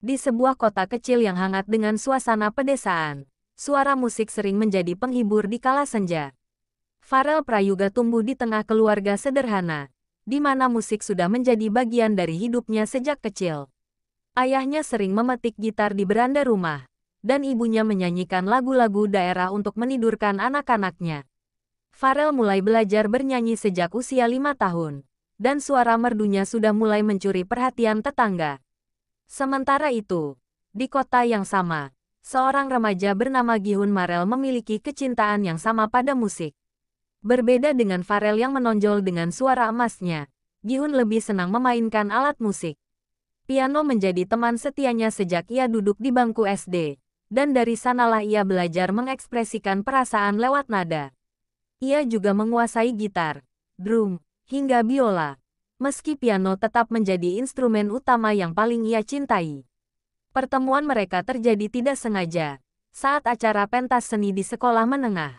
Di sebuah kota kecil yang hangat dengan suasana pedesaan, suara musik sering menjadi penghibur di kala senja. Farel Prayoga tumbuh di tengah keluarga sederhana, di mana musik sudah menjadi bagian dari hidupnya sejak kecil. Ayahnya sering memetik gitar di beranda rumah, dan ibunya menyanyikan lagu-lagu daerah untuk menidurkan anak-anaknya. Farel mulai belajar bernyanyi sejak usia 5 tahun, dan suara merdunya sudah mulai mencuri perhatian tetangga. Sementara itu, di kota yang sama, seorang remaja bernama Gihun Marel memiliki kecintaan yang sama pada musik. Berbeda dengan Farel yang menonjol dengan suara emasnya, Gihun lebih senang memainkan alat musik. Piano menjadi teman setianya sejak ia duduk di bangku SD, dan dari sanalah ia belajar mengekspresikan perasaan lewat nada. Ia juga menguasai gitar, drum, hingga biola. Meski piano tetap menjadi instrumen utama yang paling ia cintai. Pertemuan mereka terjadi tidak sengaja, saat acara pentas seni di sekolah menengah.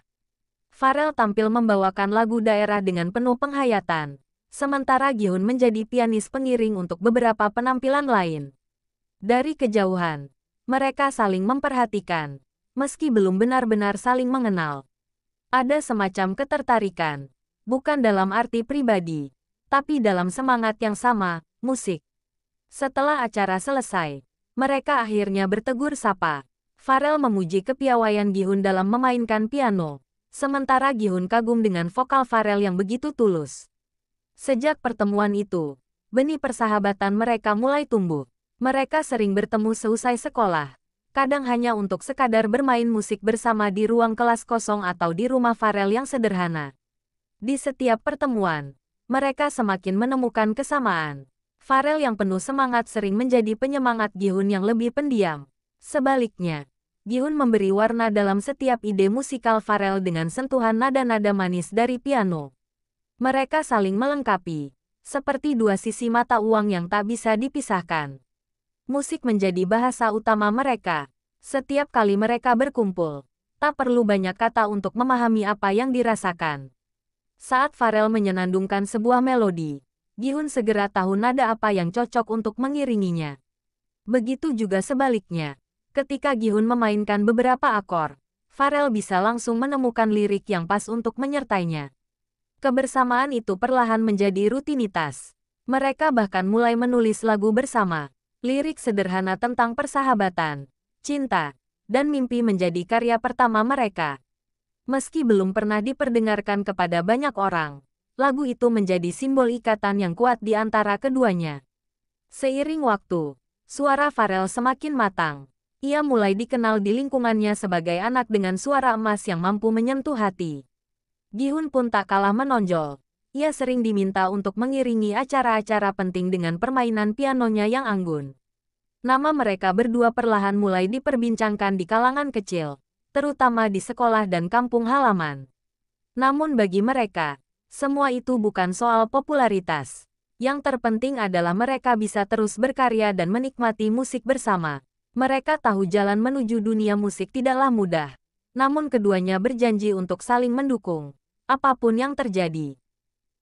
Farel tampil membawakan lagu daerah dengan penuh penghayatan, sementara Gihun menjadi pianis pengiring untuk beberapa penampilan lain. Dari kejauhan, mereka saling memperhatikan, meski belum benar-benar saling mengenal. Ada semacam ketertarikan, bukan dalam arti pribadi, tapi dalam semangat yang sama, musik. Setelah acara selesai, mereka akhirnya bertegur sapa. Farel memuji kepiawaian Gihun dalam memainkan piano, sementara Gihun kagum dengan vokal Farel yang begitu tulus. Sejak pertemuan itu, benih persahabatan mereka mulai tumbuh. Mereka sering bertemu seusai sekolah, kadang hanya untuk sekadar bermain musik bersama di ruang kelas kosong atau di rumah Farel yang sederhana. Di setiap pertemuan, mereka semakin menemukan kesamaan. Farel yang penuh semangat sering menjadi penyemangat Gihun yang lebih pendiam. Sebaliknya, Gihun memberi warna dalam setiap ide musikal Farel dengan sentuhan nada-nada manis dari piano. Mereka saling melengkapi, seperti dua sisi mata uang yang tak bisa dipisahkan. Musik menjadi bahasa utama mereka. Setiap kali mereka berkumpul, tak perlu banyak kata untuk memahami apa yang dirasakan. Saat Farel menyenandungkan sebuah melodi, Gihun segera tahu nada apa yang cocok untuk mengiringinya. Begitu juga sebaliknya, ketika Gihun memainkan beberapa akor, Farel bisa langsung menemukan lirik yang pas untuk menyertainya. Kebersamaan itu perlahan menjadi rutinitas. Mereka bahkan mulai menulis lagu bersama. Lirik sederhana tentang persahabatan, cinta, dan mimpi menjadi karya pertama mereka. Meski belum pernah diperdengarkan kepada banyak orang, lagu itu menjadi simbol ikatan yang kuat di antara keduanya. Seiring waktu, suara Farel semakin matang. Ia mulai dikenal di lingkungannya sebagai anak dengan suara emas yang mampu menyentuh hati. Gihun pun tak kalah menonjol. Ia sering diminta untuk mengiringi acara-acara penting dengan permainan pianonya yang anggun. Nama mereka berdua perlahan mulai diperbincangkan di kalangan kecil, terutama di sekolah dan kampung halaman. Namun bagi mereka, semua itu bukan soal popularitas. Yang terpenting adalah mereka bisa terus berkarya dan menikmati musik bersama. Mereka tahu jalan menuju dunia musik tidaklah mudah, namun keduanya berjanji untuk saling mendukung, apapun yang terjadi.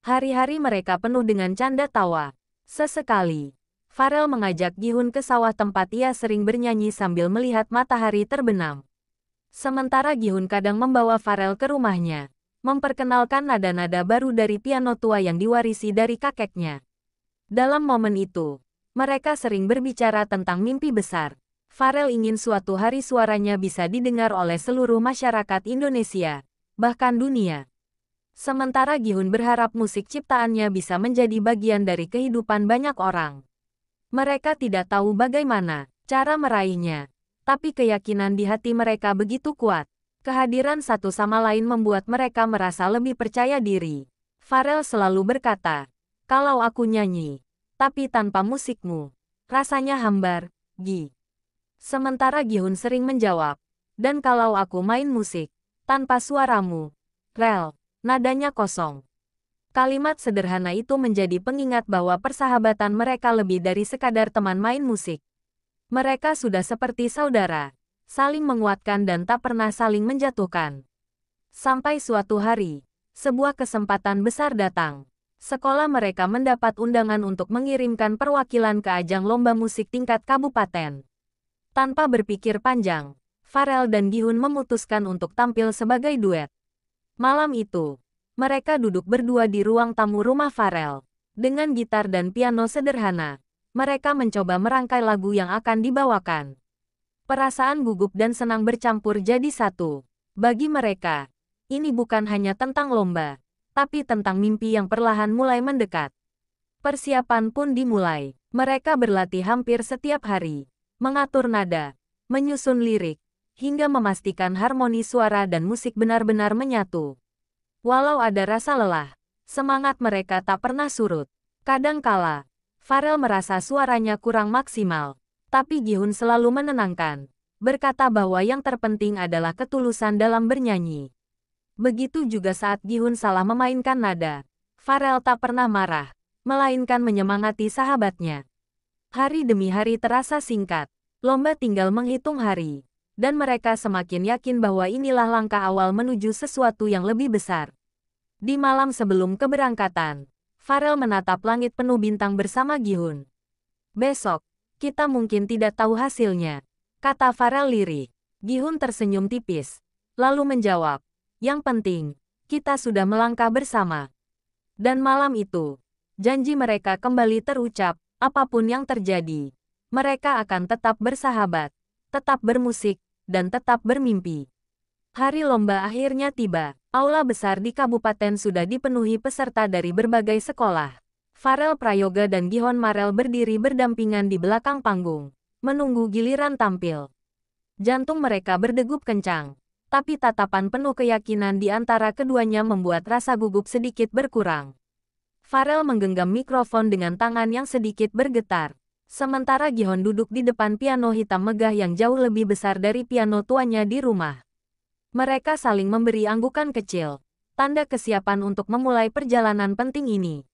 Hari-hari mereka penuh dengan canda tawa. Sesekali, Farel mengajak Gihun ke sawah tempat ia sering bernyanyi sambil melihat matahari terbenam. Sementara Gihun kadang membawa Farel ke rumahnya, memperkenalkan nada-nada baru dari piano tua yang diwarisi dari kakeknya. Dalam momen itu, mereka sering berbicara tentang mimpi besar. Farel ingin suatu hari suaranya bisa didengar oleh seluruh masyarakat Indonesia, bahkan dunia. Sementara Gihun berharap musik ciptaannya bisa menjadi bagian dari kehidupan banyak orang. Mereka tidak tahu bagaimana cara meraihnya, tapi keyakinan di hati mereka begitu kuat. Kehadiran satu sama lain membuat mereka merasa lebih percaya diri. Farel selalu berkata, "Kalau aku nyanyi, tapi tanpa musikmu, rasanya hambar, Gi." Sementara Gihun sering menjawab, "Dan kalau aku main musik, tanpa suaramu, Rel, nadanya kosong." Kalimat sederhana itu menjadi pengingat bahwa persahabatan mereka lebih dari sekadar teman main musik. Mereka sudah seperti saudara, saling menguatkan dan tak pernah saling menjatuhkan. Sampai suatu hari, sebuah kesempatan besar datang. Sekolah mereka mendapat undangan untuk mengirimkan perwakilan ke ajang lomba musik tingkat kabupaten. Tanpa berpikir panjang, Pharrell dan Gihun memutuskan untuk tampil sebagai duet. Malam itu, mereka duduk berdua di ruang tamu rumah Pharrell. Dengan gitar dan piano sederhana, mereka mencoba merangkai lagu yang akan dibawakan. Perasaan gugup dan senang bercampur jadi satu. Bagi mereka, ini bukan hanya tentang lomba, tapi tentang mimpi yang perlahan mulai mendekat. Persiapan pun dimulai. Mereka berlatih hampir setiap hari, mengatur nada, menyusun lirik, hingga memastikan harmoni suara dan musik benar-benar menyatu. Walau ada rasa lelah, semangat mereka tak pernah surut. Kadang kala, Pharrell merasa suaranya kurang maksimal, tapi Gihun selalu menenangkan, berkata bahwa yang terpenting adalah ketulusan dalam bernyanyi. Begitu juga saat Gihun salah memainkan nada, Pharrell tak pernah marah, melainkan menyemangati sahabatnya. Hari demi hari terasa singkat, lomba tinggal menghitung hari, dan mereka semakin yakin bahwa inilah langkah awal menuju sesuatu yang lebih besar. Di malam sebelum keberangkatan, Pharrell menatap langit penuh bintang bersama Gihun. "Besok, kita mungkin tidak tahu hasilnya," kata Pharrell lirik. Gihun tersenyum tipis, lalu menjawab, "Yang penting, kita sudah melangkah bersama." Dan malam itu, janji mereka kembali terucap, apapun yang terjadi. Mereka akan tetap bersahabat, tetap bermusik, dan tetap bermimpi. Hari lomba akhirnya tiba. Aula besar di kabupaten sudah dipenuhi peserta dari berbagai sekolah. Pharrell Prayoga dan Gihon Marel berdiri berdampingan di belakang panggung, menunggu giliran tampil. Jantung mereka berdegup kencang, tapi tatapan penuh keyakinan di antara keduanya membuat rasa gugup sedikit berkurang. Pharrell menggenggam mikrofon dengan tangan yang sedikit bergetar, sementara Gihon duduk di depan piano hitam megah yang jauh lebih besar dari piano tuanya di rumah. Mereka saling memberi anggukan kecil, tanda kesiapan untuk memulai perjalanan penting ini.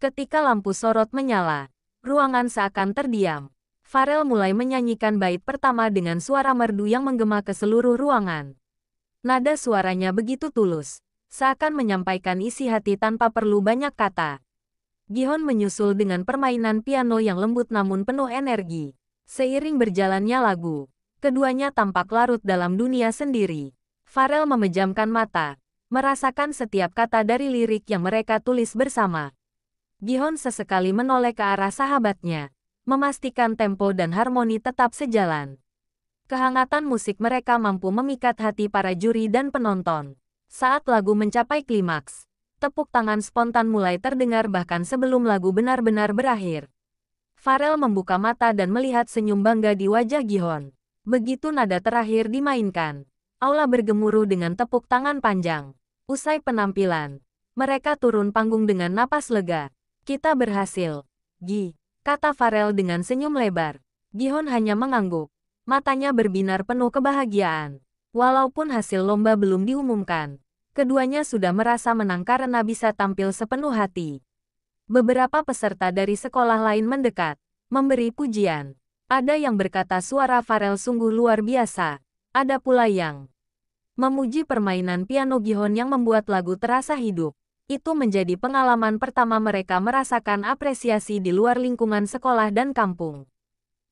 Ketika lampu sorot menyala, ruangan seakan terdiam. Pharrell mulai menyanyikan bait pertama dengan suara merdu yang menggema ke seluruh ruangan. Nada suaranya begitu tulus, seakan menyampaikan isi hati tanpa perlu banyak kata. Gihon menyusul dengan permainan piano yang lembut namun penuh energi. Seiring berjalannya lagu, keduanya tampak larut dalam dunia sendiri. Pharrell memejamkan mata, merasakan setiap kata dari lirik yang mereka tulis bersama. Gihon sesekali menoleh ke arah sahabatnya, memastikan tempo dan harmoni tetap sejalan. Kehangatan musik mereka mampu memikat hati para juri dan penonton. Saat lagu mencapai klimaks, tepuk tangan spontan mulai terdengar bahkan sebelum lagu benar-benar berakhir. Pharrell membuka mata dan melihat senyum bangga di wajah Gihon. Begitu nada terakhir dimainkan, aula bergemuruh dengan tepuk tangan panjang. Usai penampilan, mereka turun panggung dengan napas lega. "Kita berhasil, Gi," kata Pharrell dengan senyum lebar. Gihon hanya mengangguk, matanya berbinar penuh kebahagiaan. Walaupun hasil lomba belum diumumkan, keduanya sudah merasa menang karena bisa tampil sepenuh hati. Beberapa peserta dari sekolah lain mendekat, memberi pujian. Ada yang berkata suara Pharrell sungguh luar biasa. Ada pula yang memuji permainan piano Gihon yang membuat lagu terasa hidup. Itu menjadi pengalaman pertama mereka merasakan apresiasi di luar lingkungan sekolah dan kampung.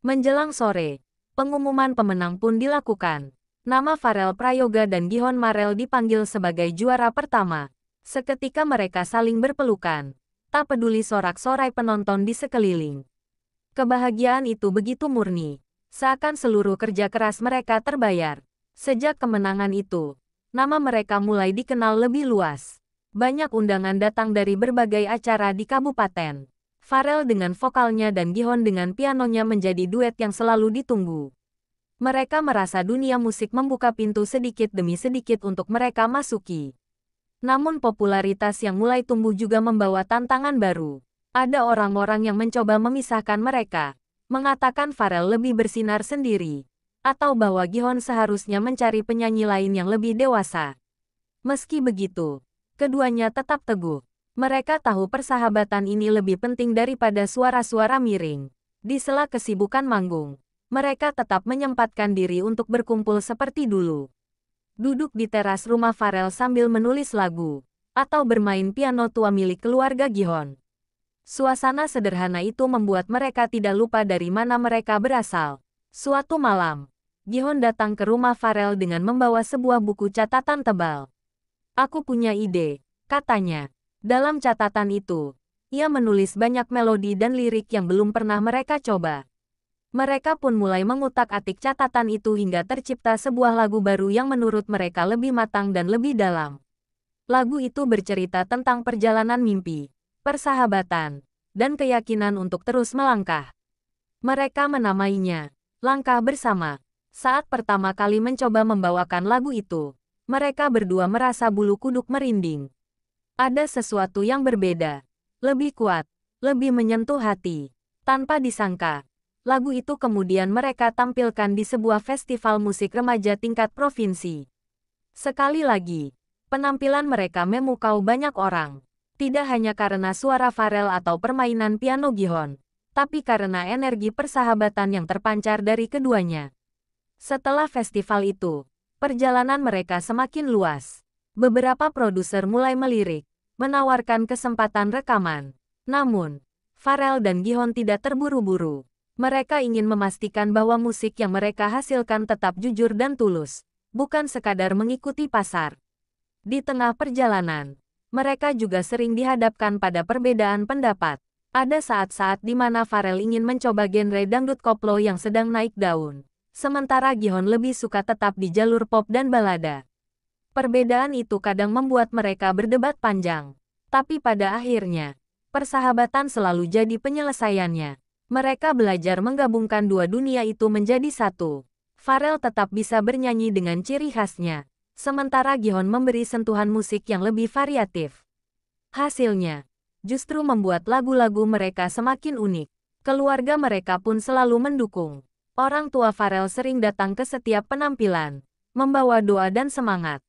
Menjelang sore, pengumuman pemenang pun dilakukan. Nama Pharrell Prayoga dan Gihon Marel dipanggil sebagai juara pertama. Seketika mereka saling berpelukan, tak peduli sorak-sorai penonton di sekeliling. Kebahagiaan itu begitu murni, seakan seluruh kerja keras mereka terbayar. Sejak kemenangan itu, nama mereka mulai dikenal lebih luas. Banyak undangan datang dari berbagai acara di kabupaten. Pharrell dengan vokalnya dan Gihon dengan pianonya menjadi duet yang selalu ditunggu. Mereka merasa dunia musik membuka pintu sedikit demi sedikit untuk mereka masuki. Namun popularitas yang mulai tumbuh juga membawa tantangan baru. Ada orang-orang yang mencoba memisahkan mereka, mengatakan Pharrell lebih bersinar sendiri, atau bahwa Gihon seharusnya mencari penyanyi lain yang lebih dewasa. Meski begitu, keduanya tetap teguh. Mereka tahu persahabatan ini lebih penting daripada suara-suara miring. Di sela kesibukan manggung, mereka tetap menyempatkan diri untuk berkumpul seperti dulu. Duduk di teras rumah Pharrell sambil menulis lagu, atau bermain piano tua milik keluarga Gihon. Suasana sederhana itu membuat mereka tidak lupa dari mana mereka berasal. Suatu malam, Gihon datang ke rumah Farel dengan membawa sebuah buku catatan tebal. Aku punya ide, katanya. Dalam catatan itu, ia menulis banyak melodi dan lirik yang belum pernah mereka coba. Mereka pun mulai mengutak-atik catatan itu hingga tercipta sebuah lagu baru yang menurut mereka lebih matang dan lebih dalam. Lagu itu bercerita tentang perjalanan mimpi, persahabatan, dan keyakinan untuk terus melangkah. Mereka menamainya Langkah Bersama. Saat pertama kali mencoba membawakan lagu itu, mereka berdua merasa bulu kuduk merinding. Ada sesuatu yang berbeda, lebih kuat, lebih menyentuh hati. Tanpa disangka, lagu itu kemudian mereka tampilkan di sebuah festival musik remaja tingkat provinsi. Sekali lagi, penampilan mereka memukau banyak orang. Tidak hanya karena suara Farel atau permainan piano Gihon, tapi karena energi persahabatan yang terpancar dari keduanya. Setelah festival itu, perjalanan mereka semakin luas. Beberapa produser mulai melirik, menawarkan kesempatan rekaman. Namun, Farel dan Gihon tidak terburu-buru. Mereka ingin memastikan bahwa musik yang mereka hasilkan tetap jujur dan tulus, bukan sekadar mengikuti pasar. Di tengah perjalanan, mereka juga sering dihadapkan pada perbedaan pendapat. Ada saat-saat di mana Farel ingin mencoba genre dangdut koplo yang sedang naik daun, sementara Gihon lebih suka tetap di jalur pop dan balada. Perbedaan itu kadang membuat mereka berdebat panjang, tapi pada akhirnya, persahabatan selalu jadi penyelesaiannya. Mereka belajar menggabungkan dua dunia itu menjadi satu. Farel tetap bisa bernyanyi dengan ciri khasnya, sementara Gihon memberi sentuhan musik yang lebih variatif. Hasilnya, justru membuat lagu-lagu mereka semakin unik. Keluarga mereka pun selalu mendukung. Orang tua Farel sering datang ke setiap penampilan, membawa doa dan semangat.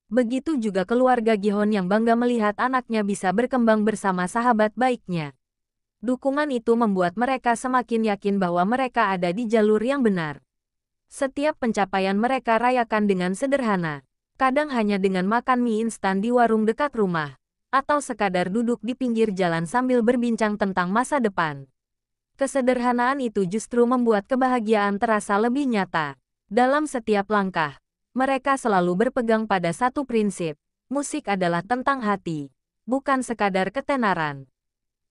Begitu juga keluarga Gihon yang bangga melihat anaknya bisa berkembang bersama sahabat baiknya. Dukungan itu membuat mereka semakin yakin bahwa mereka ada di jalur yang benar. Setiap pencapaian mereka rayakan dengan sederhana, kadang hanya dengan makan mie instan di warung dekat rumah, atau sekadar duduk di pinggir jalan sambil berbincang tentang masa depan. Kesederhanaan itu justru membuat kebahagiaan terasa lebih nyata. Dalam setiap langkah, mereka selalu berpegang pada satu prinsip, musik adalah tentang hati, bukan sekadar ketenaran.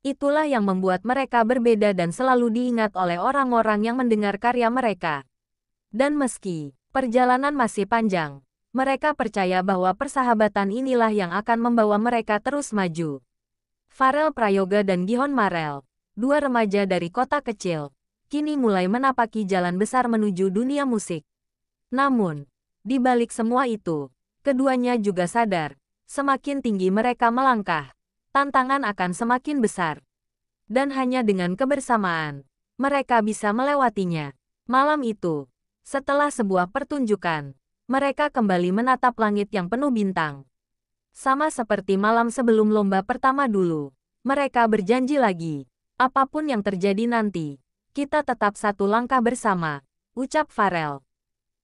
Itulah yang membuat mereka berbeda dan selalu diingat oleh orang-orang yang mendengar karya mereka. Dan meski perjalanan masih panjang, mereka percaya bahwa persahabatan inilah yang akan membawa mereka terus maju. Farel Prayoga dan Gihon Marel, dua remaja dari kota kecil, kini mulai menapaki jalan besar menuju dunia musik. Namun, di balik semua itu, keduanya juga sadar, semakin tinggi mereka melangkah, tantangan akan semakin besar. Dan hanya dengan kebersamaan, mereka bisa melewatinya. Malam itu, setelah sebuah pertunjukan, mereka kembali menatap langit yang penuh bintang. Sama seperti malam sebelum lomba pertama dulu, mereka berjanji lagi, apapun yang terjadi nanti, kita tetap satu langkah bersama, ucap Farel.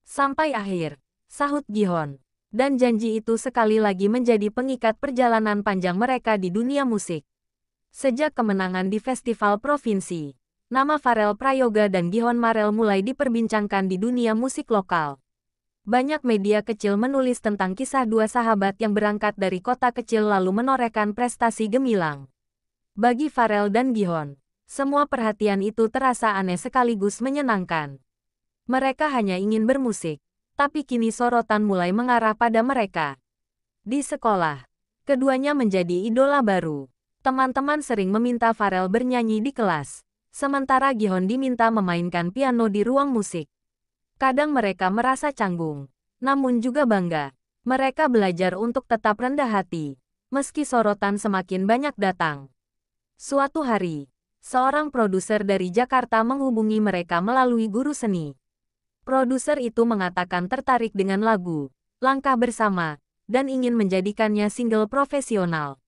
Sampai akhir, sahut Gihon. Dan janji itu sekali lagi menjadi pengikat perjalanan panjang mereka di dunia musik. Sejak kemenangan di festival provinsi, nama Farel Prayoga dan Gihon Marel mulai diperbincangkan di dunia musik lokal. Banyak media kecil menulis tentang kisah dua sahabat yang berangkat dari kota kecil lalu menorehkan prestasi gemilang. Bagi Farel dan Gihon, semua perhatian itu terasa aneh sekaligus menyenangkan. Mereka hanya ingin bermusik, tapi kini sorotan mulai mengarah pada mereka. Di sekolah, keduanya menjadi idola baru. Teman-teman sering meminta Farel bernyanyi di kelas, sementara Gihon diminta memainkan piano di ruang musik. Kadang mereka merasa canggung, namun juga bangga. Mereka belajar untuk tetap rendah hati, meski sorotan semakin banyak datang. Suatu hari, seorang produser dari Jakarta menghubungi mereka melalui guru seni. Produser itu mengatakan tertarik dengan lagu Langkah Bersama dan ingin menjadikannya single profesional.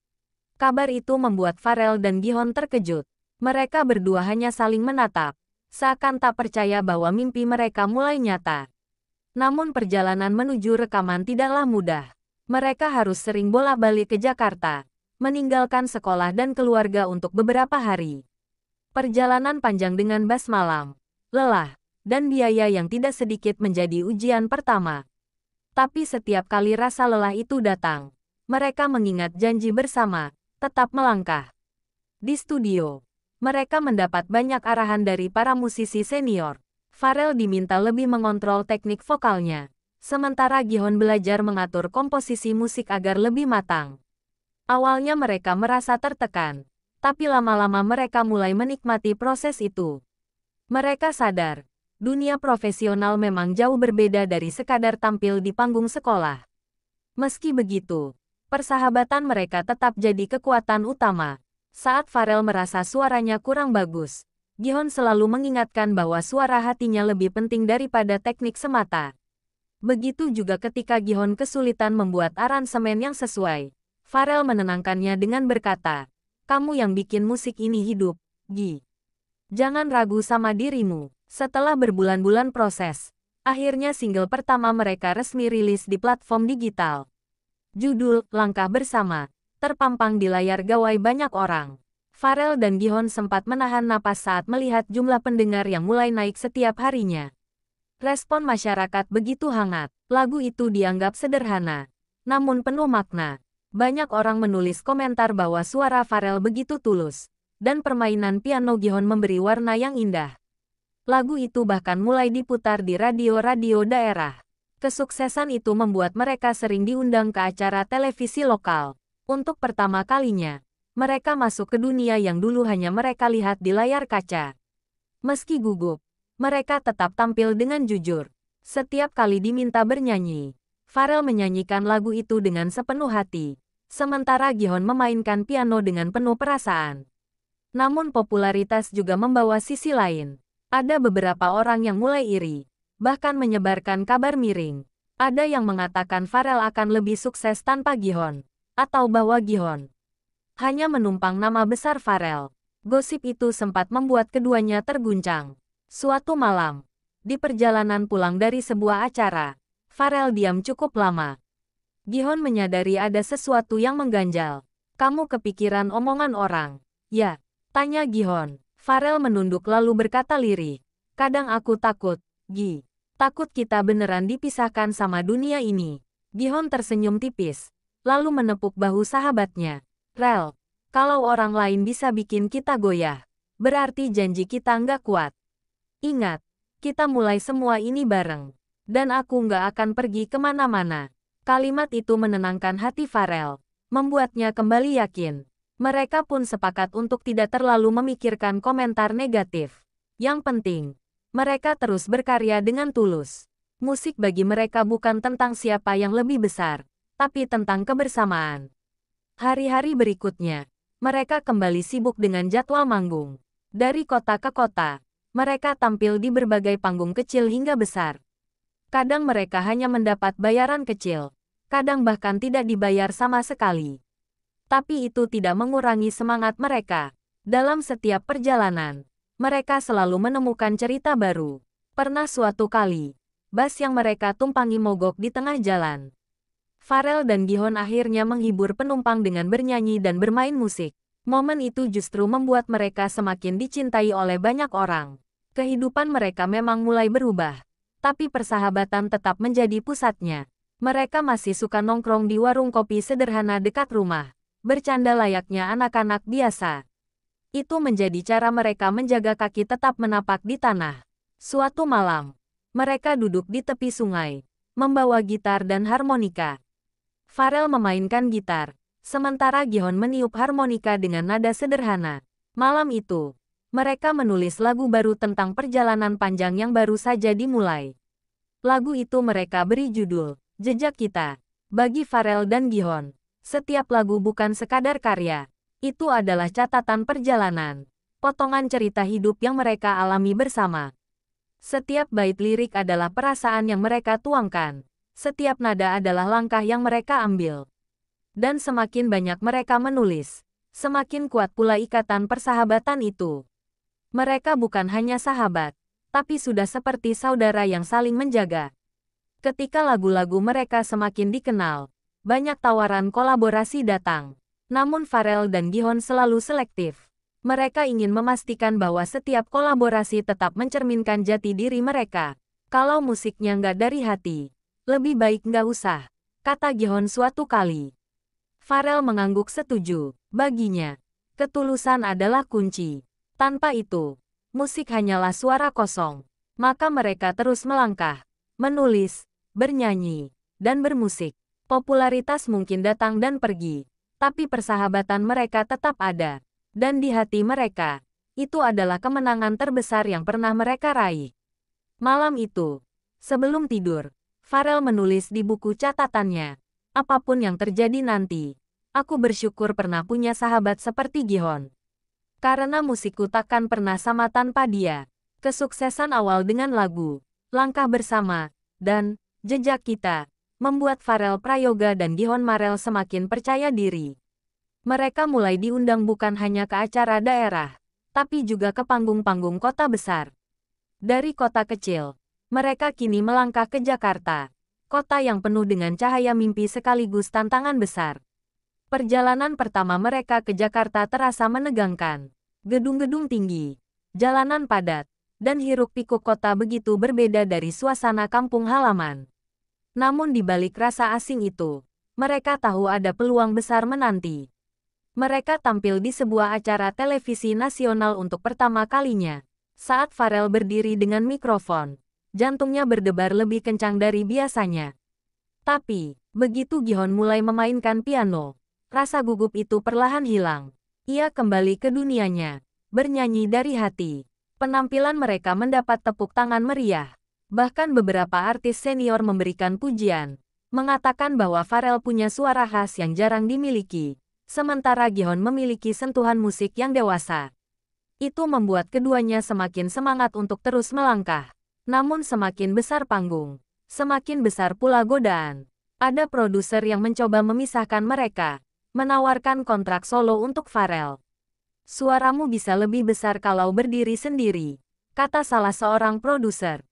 Kabar itu membuat Farel dan Gihon terkejut. Mereka berdua hanya saling menatap, seakan tak percaya bahwa mimpi mereka mulai nyata. Namun perjalanan menuju rekaman tidaklah mudah. Mereka harus sering bolak-balik ke Jakarta, meninggalkan sekolah dan keluarga untuk beberapa hari. Perjalanan panjang dengan basmalam, lelah, dan biaya yang tidak sedikit menjadi ujian pertama. Tapi setiap kali rasa lelah itu datang, mereka mengingat janji bersama, tetap melangkah. Di studio, mereka mendapat banyak arahan dari para musisi senior. Pharrell diminta lebih mengontrol teknik vokalnya, sementara Gihon belajar mengatur komposisi musik agar lebih matang. Awalnya mereka merasa tertekan, tapi lama-lama mereka mulai menikmati proses itu. Mereka sadar, dunia profesional memang jauh berbeda dari sekadar tampil di panggung sekolah. Meski begitu, persahabatan mereka tetap jadi kekuatan utama. Saat Pharrell merasa suaranya kurang bagus, Gihon selalu mengingatkan bahwa suara hatinya lebih penting daripada teknik semata. Begitu juga ketika Gihon kesulitan membuat aransemen yang sesuai. Pharrell menenangkannya dengan berkata, "Kamu yang bikin musik ini hidup, Gi. Jangan ragu sama dirimu." Setelah berbulan-bulan proses, akhirnya single pertama mereka resmi rilis di platform digital. Judul, Langkah Bersama, terpampang di layar gawai banyak orang. Pharrell dan Gihon sempat menahan napas saat melihat jumlah pendengar yang mulai naik setiap harinya. Respon masyarakat begitu hangat. Lagu itu dianggap sederhana, namun penuh makna. Banyak orang menulis komentar bahwa suara Pharrell begitu tulus, dan permainan piano Gihon memberi warna yang indah. Lagu itu bahkan mulai diputar di radio-radio daerah. Kesuksesan itu membuat mereka sering diundang ke acara televisi lokal. Untuk pertama kalinya, mereka masuk ke dunia yang dulu hanya mereka lihat di layar kaca. Meski gugup, mereka tetap tampil dengan jujur. Setiap kali diminta bernyanyi, Pharrell menyanyikan lagu itu dengan sepenuh hati, sementara Gihon memainkan piano dengan penuh perasaan. Namun popularitas juga membawa sisi lain. Ada beberapa orang yang mulai iri, bahkan menyebarkan kabar miring. Ada yang mengatakan Pharrell akan lebih sukses tanpa Gihon, atau bahwa Gihon hanya menumpang nama besar Pharrell. Gosip itu sempat membuat keduanya terguncang. Suatu malam, di perjalanan pulang dari sebuah acara, Pharrell diam cukup lama. Gihon menyadari ada sesuatu yang mengganjal. "Kamu kepikiran omongan orang?" "Ya," tanya Gihon. Pharrell menunduk lalu berkata lirih, "Kadang aku takut, Gi. Takut kita beneran dipisahkan sama dunia ini." Gihon tersenyum tipis, lalu menepuk bahu sahabatnya. "Rel, kalau orang lain bisa bikin kita goyah, berarti janji kita nggak kuat. Ingat, kita mulai semua ini bareng. Dan aku nggak akan pergi kemana-mana." Kalimat itu menenangkan hati Pharrell, membuatnya kembali yakin. Mereka pun sepakat untuk tidak terlalu memikirkan komentar negatif. Yang penting, mereka terus berkarya dengan tulus. Musik bagi mereka bukan tentang siapa yang lebih besar, tapi tentang kebersamaan. Hari-hari berikutnya, mereka kembali sibuk dengan jadwal manggung. Dari kota ke kota, mereka tampil di berbagai panggung kecil hingga besar. Kadang mereka hanya mendapat bayaran kecil, kadang bahkan tidak dibayar sama sekali. Tapi itu tidak mengurangi semangat mereka. Dalam setiap perjalanan, mereka selalu menemukan cerita baru. Pernah suatu kali, bus yang mereka tumpangi mogok di tengah jalan. Pharrell dan Gihon akhirnya menghibur penumpang dengan bernyanyi dan bermain musik. Momen itu justru membuat mereka semakin dicintai oleh banyak orang. Kehidupan mereka memang mulai berubah, tapi persahabatan tetap menjadi pusatnya. Mereka masih suka nongkrong di warung kopi sederhana dekat rumah, bercanda layaknya anak-anak biasa. Itu menjadi cara mereka menjaga kaki tetap menapak di tanah. Suatu malam, mereka duduk di tepi sungai, membawa gitar dan harmonika. Pharrell memainkan gitar, sementara Gihon meniup harmonika dengan nada sederhana. Malam itu, mereka menulis lagu baru tentang perjalanan panjang yang baru saja dimulai. Lagu itu mereka beri judul, Jejak Kita. Bagi Pharrell dan Gihon, setiap lagu bukan sekadar karya. Itu adalah catatan perjalanan, potongan cerita hidup yang mereka alami bersama. Setiap bait lirik adalah perasaan yang mereka tuangkan. Setiap nada adalah langkah yang mereka ambil. Dan semakin banyak mereka menulis, semakin kuat pula ikatan persahabatan itu. Mereka bukan hanya sahabat, tapi sudah seperti saudara yang saling menjaga. Ketika lagu-lagu mereka semakin dikenal, banyak tawaran kolaborasi datang. Namun Pharrell dan Gihon selalu selektif. Mereka ingin memastikan bahwa setiap kolaborasi tetap mencerminkan jati diri mereka. Kalau musiknya nggak dari hati, lebih baik nggak usah, kata Gihon suatu kali. Pharrell mengangguk setuju. Baginya, ketulusan adalah kunci. Tanpa itu, musik hanyalah suara kosong. Maka mereka terus melangkah, menulis, bernyanyi, dan bermusik. Popularitas mungkin datang dan pergi, tapi persahabatan mereka tetap ada. Dan di hati mereka, itu adalah kemenangan terbesar yang pernah mereka raih. Malam itu, sebelum tidur, Pharrell menulis di buku catatannya, apapun yang terjadi nanti, aku bersyukur pernah punya sahabat seperti Gihon. Karena musikku takkan pernah sama tanpa dia. Kesuksesan awal dengan lagu, Langkah Bersama, dan Jejak Kita, membuat Pharrell Prayoga dan Gihon Marel semakin percaya diri. Mereka mulai diundang bukan hanya ke acara daerah, tapi juga ke panggung-panggung kota besar. Dari kota kecil, mereka kini melangkah ke Jakarta, kota yang penuh dengan cahaya mimpi sekaligus tantangan besar. Perjalanan pertama mereka ke Jakarta terasa menegangkan. Gedung-gedung tinggi, jalanan padat, dan hiruk-pikuk kota begitu berbeda dari suasana kampung halaman. Namun di balik rasa asing itu, mereka tahu ada peluang besar menanti. Mereka tampil di sebuah acara televisi nasional untuk pertama kalinya. Saat Pharrell berdiri dengan mikrofon, jantungnya berdebar lebih kencang dari biasanya. Tapi, begitu Gihon mulai memainkan piano, rasa gugup itu perlahan hilang. Ia kembali ke dunianya, bernyanyi dari hati. Penampilan mereka mendapat tepuk tangan meriah. Bahkan beberapa artis senior memberikan pujian, mengatakan bahwa Pharrell punya suara khas yang jarang dimiliki. Sementara Gihon memiliki sentuhan musik yang dewasa. Itu membuat keduanya semakin semangat untuk terus melangkah. Namun semakin besar panggung, semakin besar pula godaan. Ada produser yang mencoba memisahkan mereka, menawarkan kontrak solo untuk Pharrell. Suaramu bisa lebih besar kalau berdiri sendiri, kata salah seorang produser.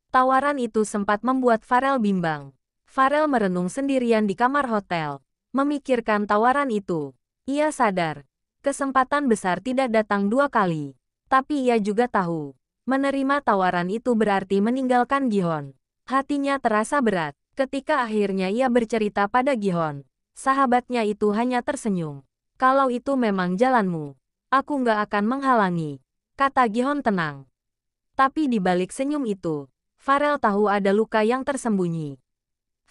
Tawaran itu sempat membuat Pharrell bimbang. Pharrell merenung sendirian di kamar hotel. Memikirkan tawaran itu, ia sadar, kesempatan besar tidak datang dua kali. Tapi ia juga tahu, menerima tawaran itu berarti meninggalkan Gihon. Hatinya terasa berat, ketika akhirnya ia bercerita pada Gihon. Sahabatnya itu hanya tersenyum. Kalau itu memang jalanmu, aku nggak akan menghalangi, kata Gihon tenang. Tapi di balik senyum itu, Pharrell tahu ada luka yang tersembunyi.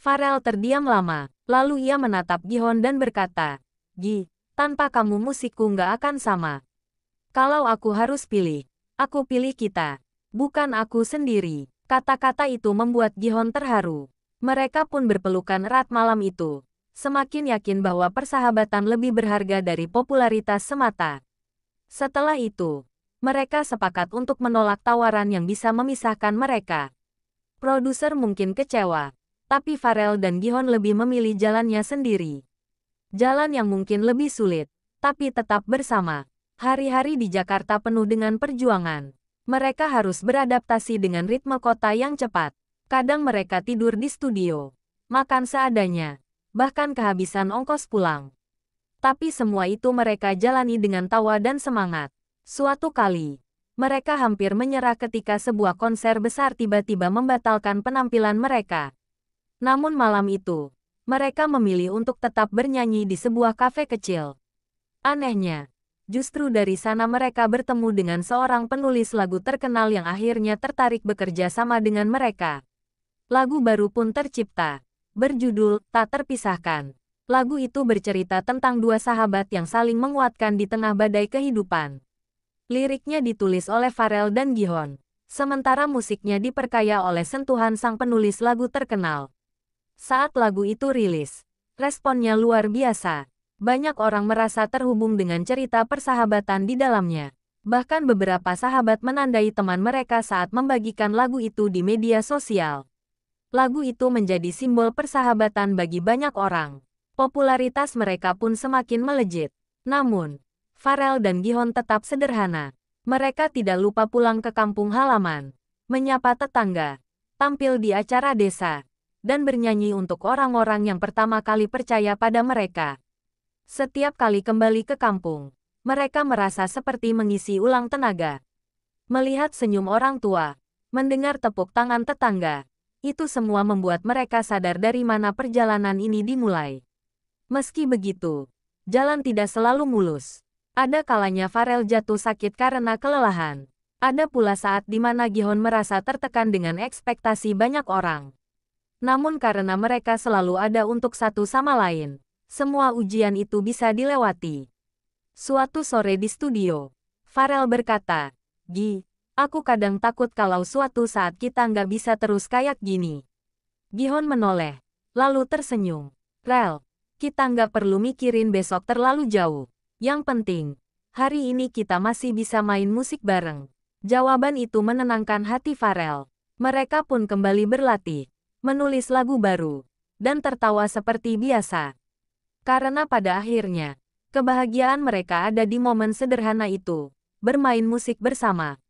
Pharrell terdiam lama, lalu ia menatap Gihon dan berkata, "Gi, tanpa kamu musikku nggak akan sama. Kalau aku harus pilih, aku pilih kita, bukan aku sendiri." Kata-kata itu membuat Gihon terharu. Mereka pun berpelukan erat malam itu, semakin yakin bahwa persahabatan lebih berharga dari popularitas semata. Setelah itu, mereka sepakat untuk menolak tawaran yang bisa memisahkan mereka. Produser mungkin kecewa, tapi Pharrell dan Gihon lebih memilih jalannya sendiri. Jalan yang mungkin lebih sulit, tapi tetap bersama. Hari-hari di Jakarta penuh dengan perjuangan. Mereka harus beradaptasi dengan ritme kota yang cepat. Kadang mereka tidur di studio, makan seadanya, bahkan kehabisan ongkos pulang. Tapi semua itu mereka jalani dengan tawa dan semangat. Suatu kali, mereka hampir menyerah ketika sebuah konser besar tiba-tiba membatalkan penampilan mereka. Namun malam itu, mereka memilih untuk tetap bernyanyi di sebuah kafe kecil. Anehnya, justru dari sana mereka bertemu dengan seorang penulis lagu terkenal yang akhirnya tertarik bekerja sama dengan mereka. Lagu baru pun tercipta, berjudul Tak Terpisahkan. Lagu itu bercerita tentang dua sahabat yang saling menguatkan di tengah badai kehidupan. Liriknya ditulis oleh Pharrell dan Gihon, sementara musiknya diperkaya oleh sentuhan sang penulis lagu terkenal. Saat lagu itu rilis, responnya luar biasa. Banyak orang merasa terhubung dengan cerita persahabatan di dalamnya. Bahkan beberapa sahabat menandai teman mereka saat membagikan lagu itu di media sosial. Lagu itu menjadi simbol persahabatan bagi banyak orang. Popularitas mereka pun semakin melejit. Namun, Pharrell dan Gihon tetap sederhana. Mereka tidak lupa pulang ke kampung halaman, menyapa tetangga, tampil di acara desa, dan bernyanyi untuk orang-orang yang pertama kali percaya pada mereka. Setiap kali kembali ke kampung, Mereka merasa seperti mengisi ulang tenaga. Melihat senyum orang tua, mendengar tepuk tangan tetangga, itu semua membuat mereka sadar dari mana perjalanan ini dimulai. Meski begitu, jalan tidak selalu mulus. Ada kalanya Farel jatuh sakit karena kelelahan. Ada pula saat di mana Gihon merasa tertekan dengan ekspektasi banyak orang. Namun karena mereka selalu ada untuk satu sama lain, semua ujian itu bisa dilewati. Suatu sore di studio, Farel berkata, "Gi, aku kadang takut kalau suatu saat kita nggak bisa terus kayak gini." Gihon menoleh, lalu tersenyum. "Rel, kita nggak perlu mikirin besok terlalu jauh. Yang penting, hari ini kita masih bisa main musik bareng." Jawaban itu menenangkan hati Farel. Mereka pun kembali berlatih, menulis lagu baru, dan tertawa seperti biasa. Karena pada akhirnya, kebahagiaan mereka ada di momen sederhana itu, bermain musik bersama.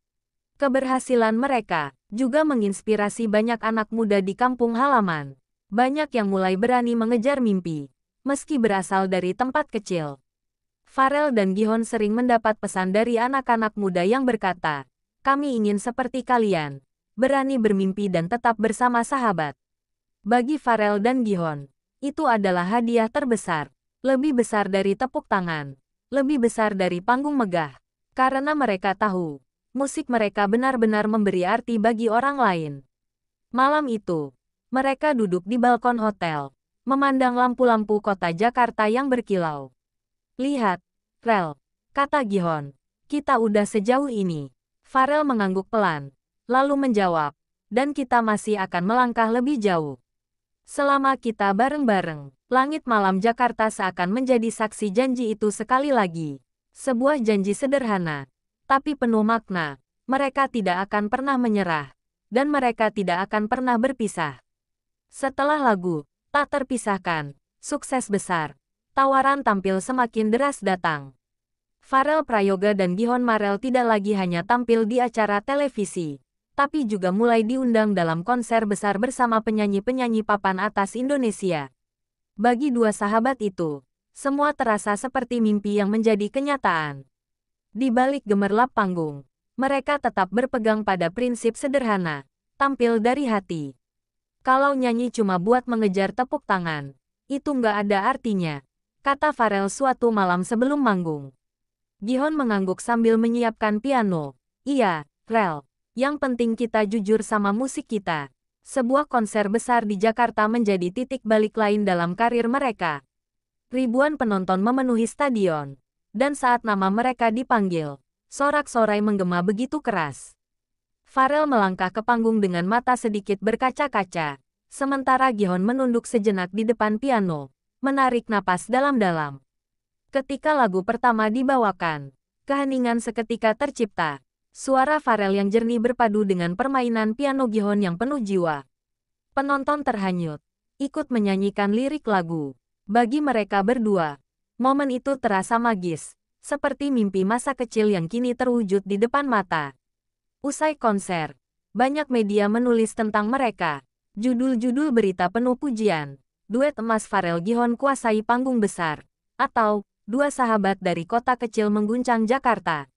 Keberhasilan mereka juga menginspirasi banyak anak muda di kampung halaman. Banyak yang mulai berani mengejar mimpi, meski berasal dari tempat kecil. Farel dan Gihon sering mendapat pesan dari anak-anak muda yang berkata, "Kami ingin seperti kalian, berani bermimpi dan tetap bersama sahabat." Bagi Farel dan Gihon, itu adalah hadiah terbesar, lebih besar dari tepuk tangan, lebih besar dari panggung megah, karena mereka tahu, musik mereka benar-benar memberi arti bagi orang lain. Malam itu, mereka duduk di balkon hotel, memandang lampu-lampu kota Jakarta yang berkilau. "Lihat, Rel," kata Gihon, "kita udah sejauh ini." Farel mengangguk pelan, lalu menjawab, "Dan kita masih akan melangkah lebih jauh. Selama kita bareng-bareng." Langit malam Jakarta seakan menjadi saksi janji itu sekali lagi. Sebuah janji sederhana, tapi penuh makna. Mereka tidak akan pernah menyerah, dan mereka tidak akan pernah berpisah. Setelah lagu tak terpisahkan, sukses besar, tawaran tampil semakin deras datang. Farel Prayoga dan Gihon Marel tidak lagi hanya tampil di acara televisi, tapi juga mulai diundang dalam konser besar bersama penyanyi-penyanyi papan atas Indonesia. Bagi dua sahabat itu, semua terasa seperti mimpi yang menjadi kenyataan. Di balik gemerlap panggung, mereka tetap berpegang pada prinsip sederhana, tampil dari hati. Kalau nyanyi cuma buat mengejar tepuk tangan, itu nggak ada artinya, kata Farel suatu malam sebelum manggung. Gihon mengangguk sambil menyiapkan piano. "Iya, Rel, yang penting kita jujur sama musik kita." Sebuah konser besar di Jakarta menjadi titik balik lain dalam karir mereka. Ribuan penonton memenuhi stadion, dan saat nama mereka dipanggil, sorak-sorai menggema begitu keras. Farel melangkah ke panggung dengan mata sedikit berkaca-kaca, sementara Gihon menunduk sejenak di depan piano, menarik napas dalam-dalam. Ketika lagu pertama dibawakan, keheningan seketika tercipta. Suara Farel yang jernih berpadu dengan permainan piano Gihon yang penuh jiwa. Penonton terhanyut, ikut menyanyikan lirik lagu. Bagi mereka berdua, momen itu terasa magis, seperti mimpi masa kecil yang kini terwujud di depan mata. Usai konser, banyak media menulis tentang mereka. Judul-judul berita penuh pujian, duet emas Farel Gihon kuasai panggung besar, atau dua sahabat dari kota kecil mengguncang Jakarta.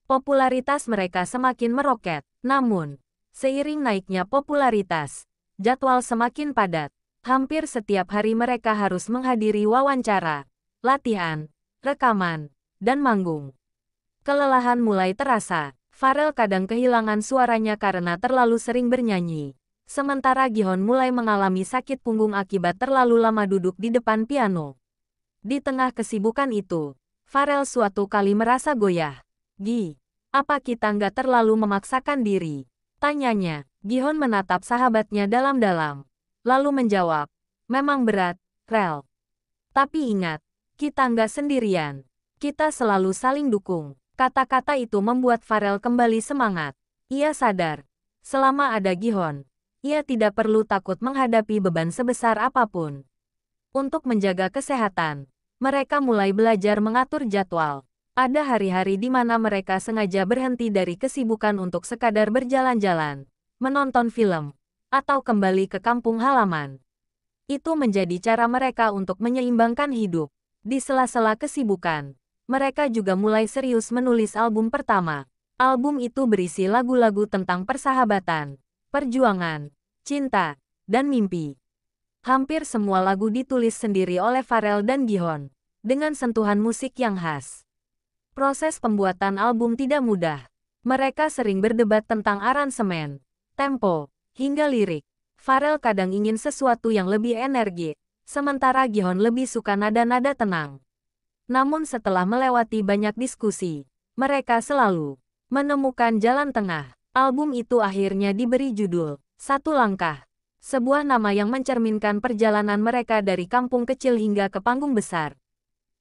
Popularitas mereka semakin meroket, namun, seiring naiknya popularitas, jadwal semakin padat. Hampir setiap hari mereka harus menghadiri wawancara, latihan, rekaman, dan manggung. Kelelahan mulai terasa. Farel kadang kehilangan suaranya karena terlalu sering bernyanyi. Sementara Gihon mulai mengalami sakit punggung akibat terlalu lama duduk di depan piano. Di tengah kesibukan itu, Farel suatu kali merasa goyah. "Gi, apa kita nggak terlalu memaksakan diri?" tanyanya. Gihon menatap sahabatnya dalam-dalam, lalu menjawab, "Memang berat, Rel. Tapi ingat, kita nggak sendirian. Kita selalu saling dukung." Kata-kata itu membuat Farel kembali semangat. Ia sadar, selama ada Gihon, ia tidak perlu takut menghadapi beban sebesar apapun. Untuk menjaga kesehatan, mereka mulai belajar mengatur jadwal. Ada hari-hari di mana mereka sengaja berhenti dari kesibukan untuk sekadar berjalan-jalan, menonton film, atau kembali ke kampung halaman. Itu menjadi cara mereka untuk menyeimbangkan hidup. Di sela-sela kesibukan, mereka juga mulai serius menulis album pertama. Album itu berisi lagu-lagu tentang persahabatan, perjuangan, cinta, dan mimpi. Hampir semua lagu ditulis sendiri oleh Pharrell dan Gihon, dengan sentuhan musik yang khas. Proses pembuatan album tidak mudah. Mereka sering berdebat tentang aransemen, tempo, hingga lirik. Pharrell kadang ingin sesuatu yang lebih energik, sementara Gihon lebih suka nada-nada tenang. Namun setelah melewati banyak diskusi, mereka selalu menemukan jalan tengah. Album itu akhirnya diberi judul Satu Langkah, sebuah nama yang mencerminkan perjalanan mereka dari kampung kecil hingga ke panggung besar.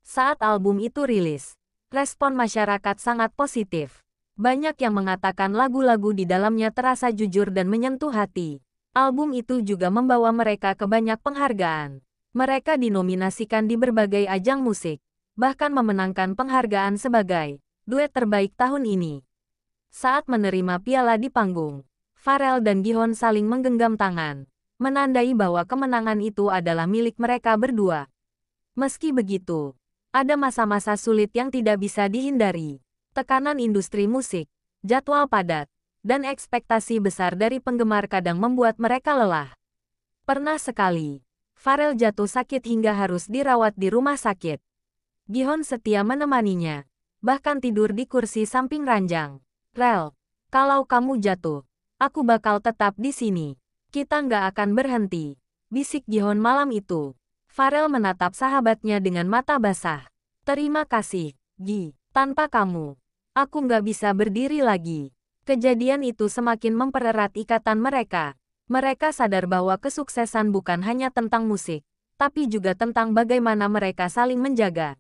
Saat album itu rilis, respon masyarakat sangat positif. Banyak yang mengatakan lagu-lagu di dalamnya terasa jujur dan menyentuh hati. Album itu juga membawa mereka ke banyak penghargaan. Mereka dinominasikan di berbagai ajang musik, bahkan memenangkan penghargaan sebagai duet terbaik tahun ini. Saat menerima piala di panggung, Pharrell dan Gihon saling menggenggam tangan, menandai bahwa kemenangan itu adalah milik mereka berdua. Meski begitu, ada masa-masa sulit yang tidak bisa dihindari. Tekanan industri musik, jadwal padat, dan ekspektasi besar dari penggemar kadang membuat mereka lelah. Pernah sekali, Pharrell jatuh sakit hingga harus dirawat di rumah sakit. Gihon setia menemaninya, bahkan tidur di kursi samping ranjang. "Rel, kalau kamu jatuh, aku bakal tetap di sini. Kita nggak akan berhenti," bisik Gihon malam itu. Pharrell menatap sahabatnya dengan mata basah. "Terima kasih, Gi. Tanpa kamu, aku nggak bisa berdiri lagi." Kejadian itu semakin mempererat ikatan mereka. Mereka sadar bahwa kesuksesan bukan hanya tentang musik, tapi juga tentang bagaimana mereka saling menjaga.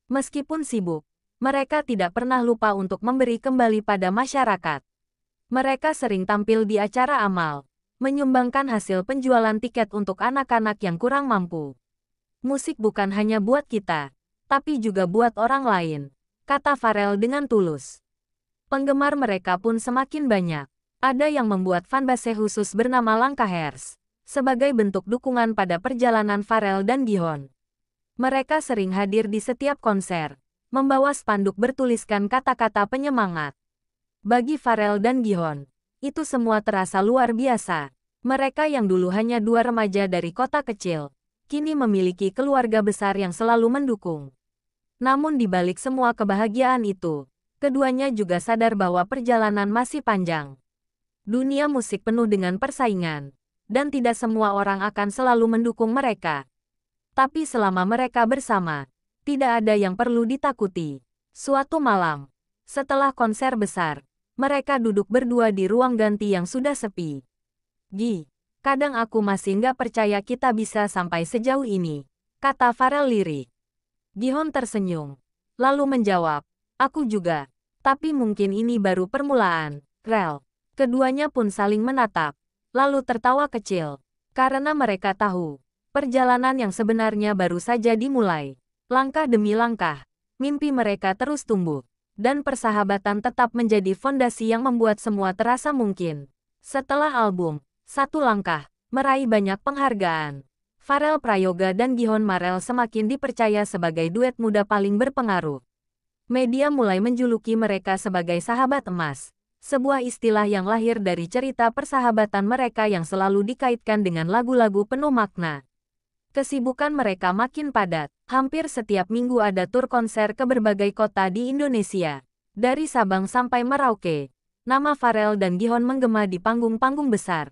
Meskipun sibuk, mereka tidak pernah lupa untuk memberi kembali pada masyarakat. Mereka sering tampil di acara amal, menyumbangkan hasil penjualan tiket untuk anak-anak yang kurang mampu. "Musik bukan hanya buat kita, tapi juga buat orang lain," kata Pharrell dengan tulus. Penggemar mereka pun semakin banyak. Ada yang membuat fanbase khusus bernama Langkahers, sebagai bentuk dukungan pada perjalanan Pharrell dan Gihon. Mereka sering hadir di setiap konser, membawa spanduk bertuliskan kata-kata penyemangat. Bagi Pharrell dan Gihon, itu semua terasa luar biasa. Mereka yang dulu hanya dua remaja dari kota kecil, kini memiliki keluarga besar yang selalu mendukung. Namun di balik semua kebahagiaan itu, keduanya juga sadar bahwa perjalanan masih panjang. Dunia musik penuh dengan persaingan, dan tidak semua orang akan selalu mendukung mereka. Tapi selama mereka bersama, tidak ada yang perlu ditakuti. Suatu malam, setelah konser besar, mereka duduk berdua di ruang ganti yang sudah sepi. "Gi, kadang aku masih nggak percaya kita bisa sampai sejauh ini," kata Pharrell lirik. Gihon tersenyum, lalu menjawab, "Aku juga. Tapi mungkin ini baru permulaan, Rel." Keduanya pun saling menatap, lalu tertawa kecil, karena mereka tahu, perjalanan yang sebenarnya baru saja dimulai. Langkah demi langkah, mimpi mereka terus tumbuh, dan persahabatan tetap menjadi fondasi yang membuat semua terasa mungkin. Setelah album Satu Langkah meraih banyak penghargaan, Pharrell Prayoga dan Gihon Marel semakin dipercaya sebagai duet muda paling berpengaruh. Media mulai menjuluki mereka sebagai sahabat emas, sebuah istilah yang lahir dari cerita persahabatan mereka yang selalu dikaitkan dengan lagu-lagu penuh makna. Kesibukan mereka makin padat, hampir setiap minggu ada tur konser ke berbagai kota di Indonesia. Dari Sabang sampai Merauke, nama Pharrell dan Gihon menggema di panggung-panggung besar.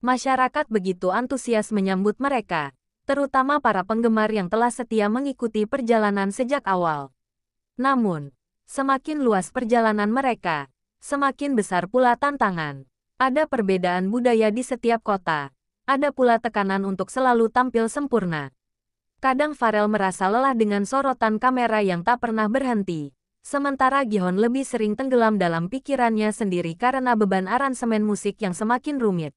Masyarakat begitu antusias menyambut mereka, terutama para penggemar yang telah setia mengikuti perjalanan sejak awal. Namun, semakin luas perjalanan mereka, semakin besar pula tantangan. Ada perbedaan budaya di setiap kota. Ada pula tekanan untuk selalu tampil sempurna. Kadang Pharrell merasa lelah dengan sorotan kamera yang tak pernah berhenti. Sementara Gihon lebih sering tenggelam dalam pikirannya sendiri karena beban aransemen musik yang semakin rumit.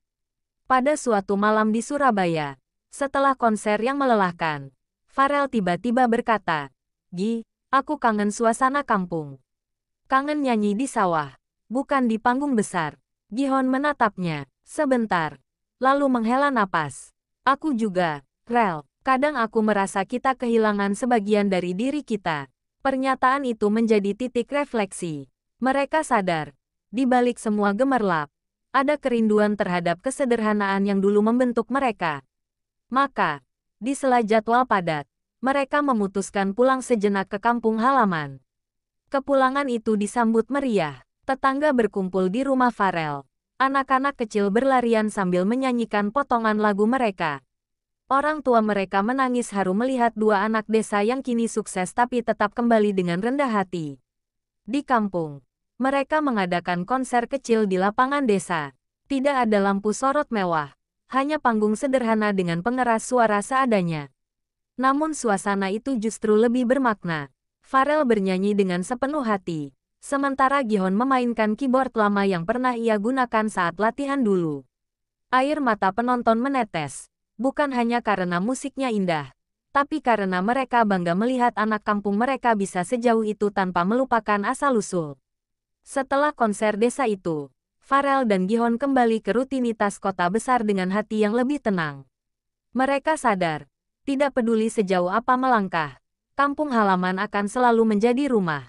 Pada suatu malam di Surabaya, setelah konser yang melelahkan, Pharrell tiba-tiba berkata, "Gi, aku kangen suasana kampung. Kangen nyanyi di sawah. Bukan di panggung besar." Gihon menatapnya sebentar, lalu menghela napas. "Aku juga, Rel. Kadang aku merasa kita kehilangan sebagian dari diri kita." Pernyataan itu menjadi titik refleksi. Mereka sadar, di balik semua gemerlap, ada kerinduan terhadap kesederhanaan yang dulu membentuk mereka. Maka, di sela jadwal padat, mereka memutuskan pulang sejenak ke kampung halaman. Kepulangan itu disambut meriah. Tetangga berkumpul di rumah Farel. Anak-anak kecil berlarian sambil menyanyikan potongan lagu mereka. Orang tua mereka menangis haru melihat dua anak desa yang kini sukses tapi tetap kembali dengan rendah hati. Di kampung, mereka mengadakan konser kecil di lapangan desa. Tidak ada lampu sorot mewah, hanya panggung sederhana dengan pengeras suara seadanya. Namun suasana itu justru lebih bermakna. Farel bernyanyi dengan sepenuh hati, sementara Gihon memainkan keyboard lama yang pernah ia gunakan saat latihan dulu. Air mata penonton menetes. Bukan hanya karena musiknya indah, tapi karena mereka bangga melihat anak kampung mereka bisa sejauh itu tanpa melupakan asal-usul. Setelah konser desa itu, Farel dan Gihon kembali ke rutinitas kota besar dengan hati yang lebih tenang. Mereka sadar, tidak peduli sejauh apa melangkah, kampung halaman akan selalu menjadi rumah.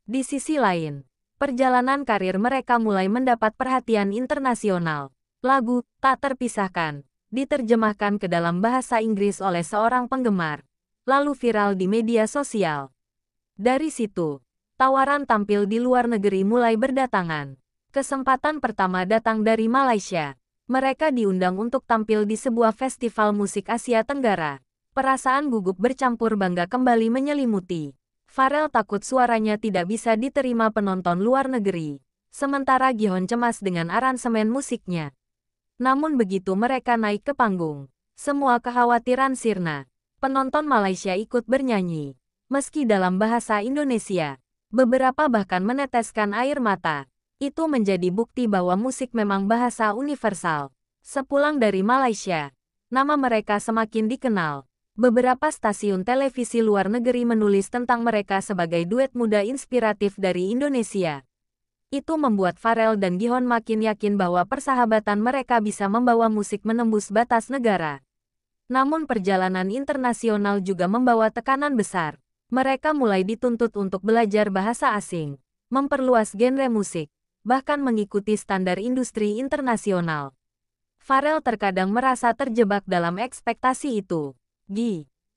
Di sisi lain, perjalanan karir mereka mulai mendapat perhatian internasional. Lagu "Tak Terpisahkan" diterjemahkan ke dalam bahasa Inggris oleh seorang penggemar, lalu viral di media sosial. Dari situ, tawaran tampil di luar negeri mulai berdatangan. Kesempatan pertama datang dari Malaysia. Mereka diundang untuk tampil di sebuah festival musik Asia Tenggara. Perasaan gugup bercampur bangga kembali menyelimuti. Farel takut suaranya tidak bisa diterima penonton luar negeri, sementara Gihon cemas dengan aransemen musiknya. Namun begitu mereka naik ke panggung, semua kekhawatiran sirna. Penonton Malaysia ikut bernyanyi, meski dalam bahasa Indonesia. Beberapa bahkan meneteskan air mata. Itu menjadi bukti bahwa musik memang bahasa universal. Sepulang dari Malaysia, nama mereka semakin dikenal. Beberapa stasiun televisi luar negeri menulis tentang mereka sebagai duet muda inspiratif dari Indonesia. Itu membuat Farel dan Gihon makin yakin bahwa persahabatan mereka bisa membawa musik menembus batas negara. Namun perjalanan internasional juga membawa tekanan besar. Mereka mulai dituntut untuk belajar bahasa asing, memperluas genre musik, bahkan mengikuti standar industri internasional. Farel terkadang merasa terjebak dalam ekspektasi itu.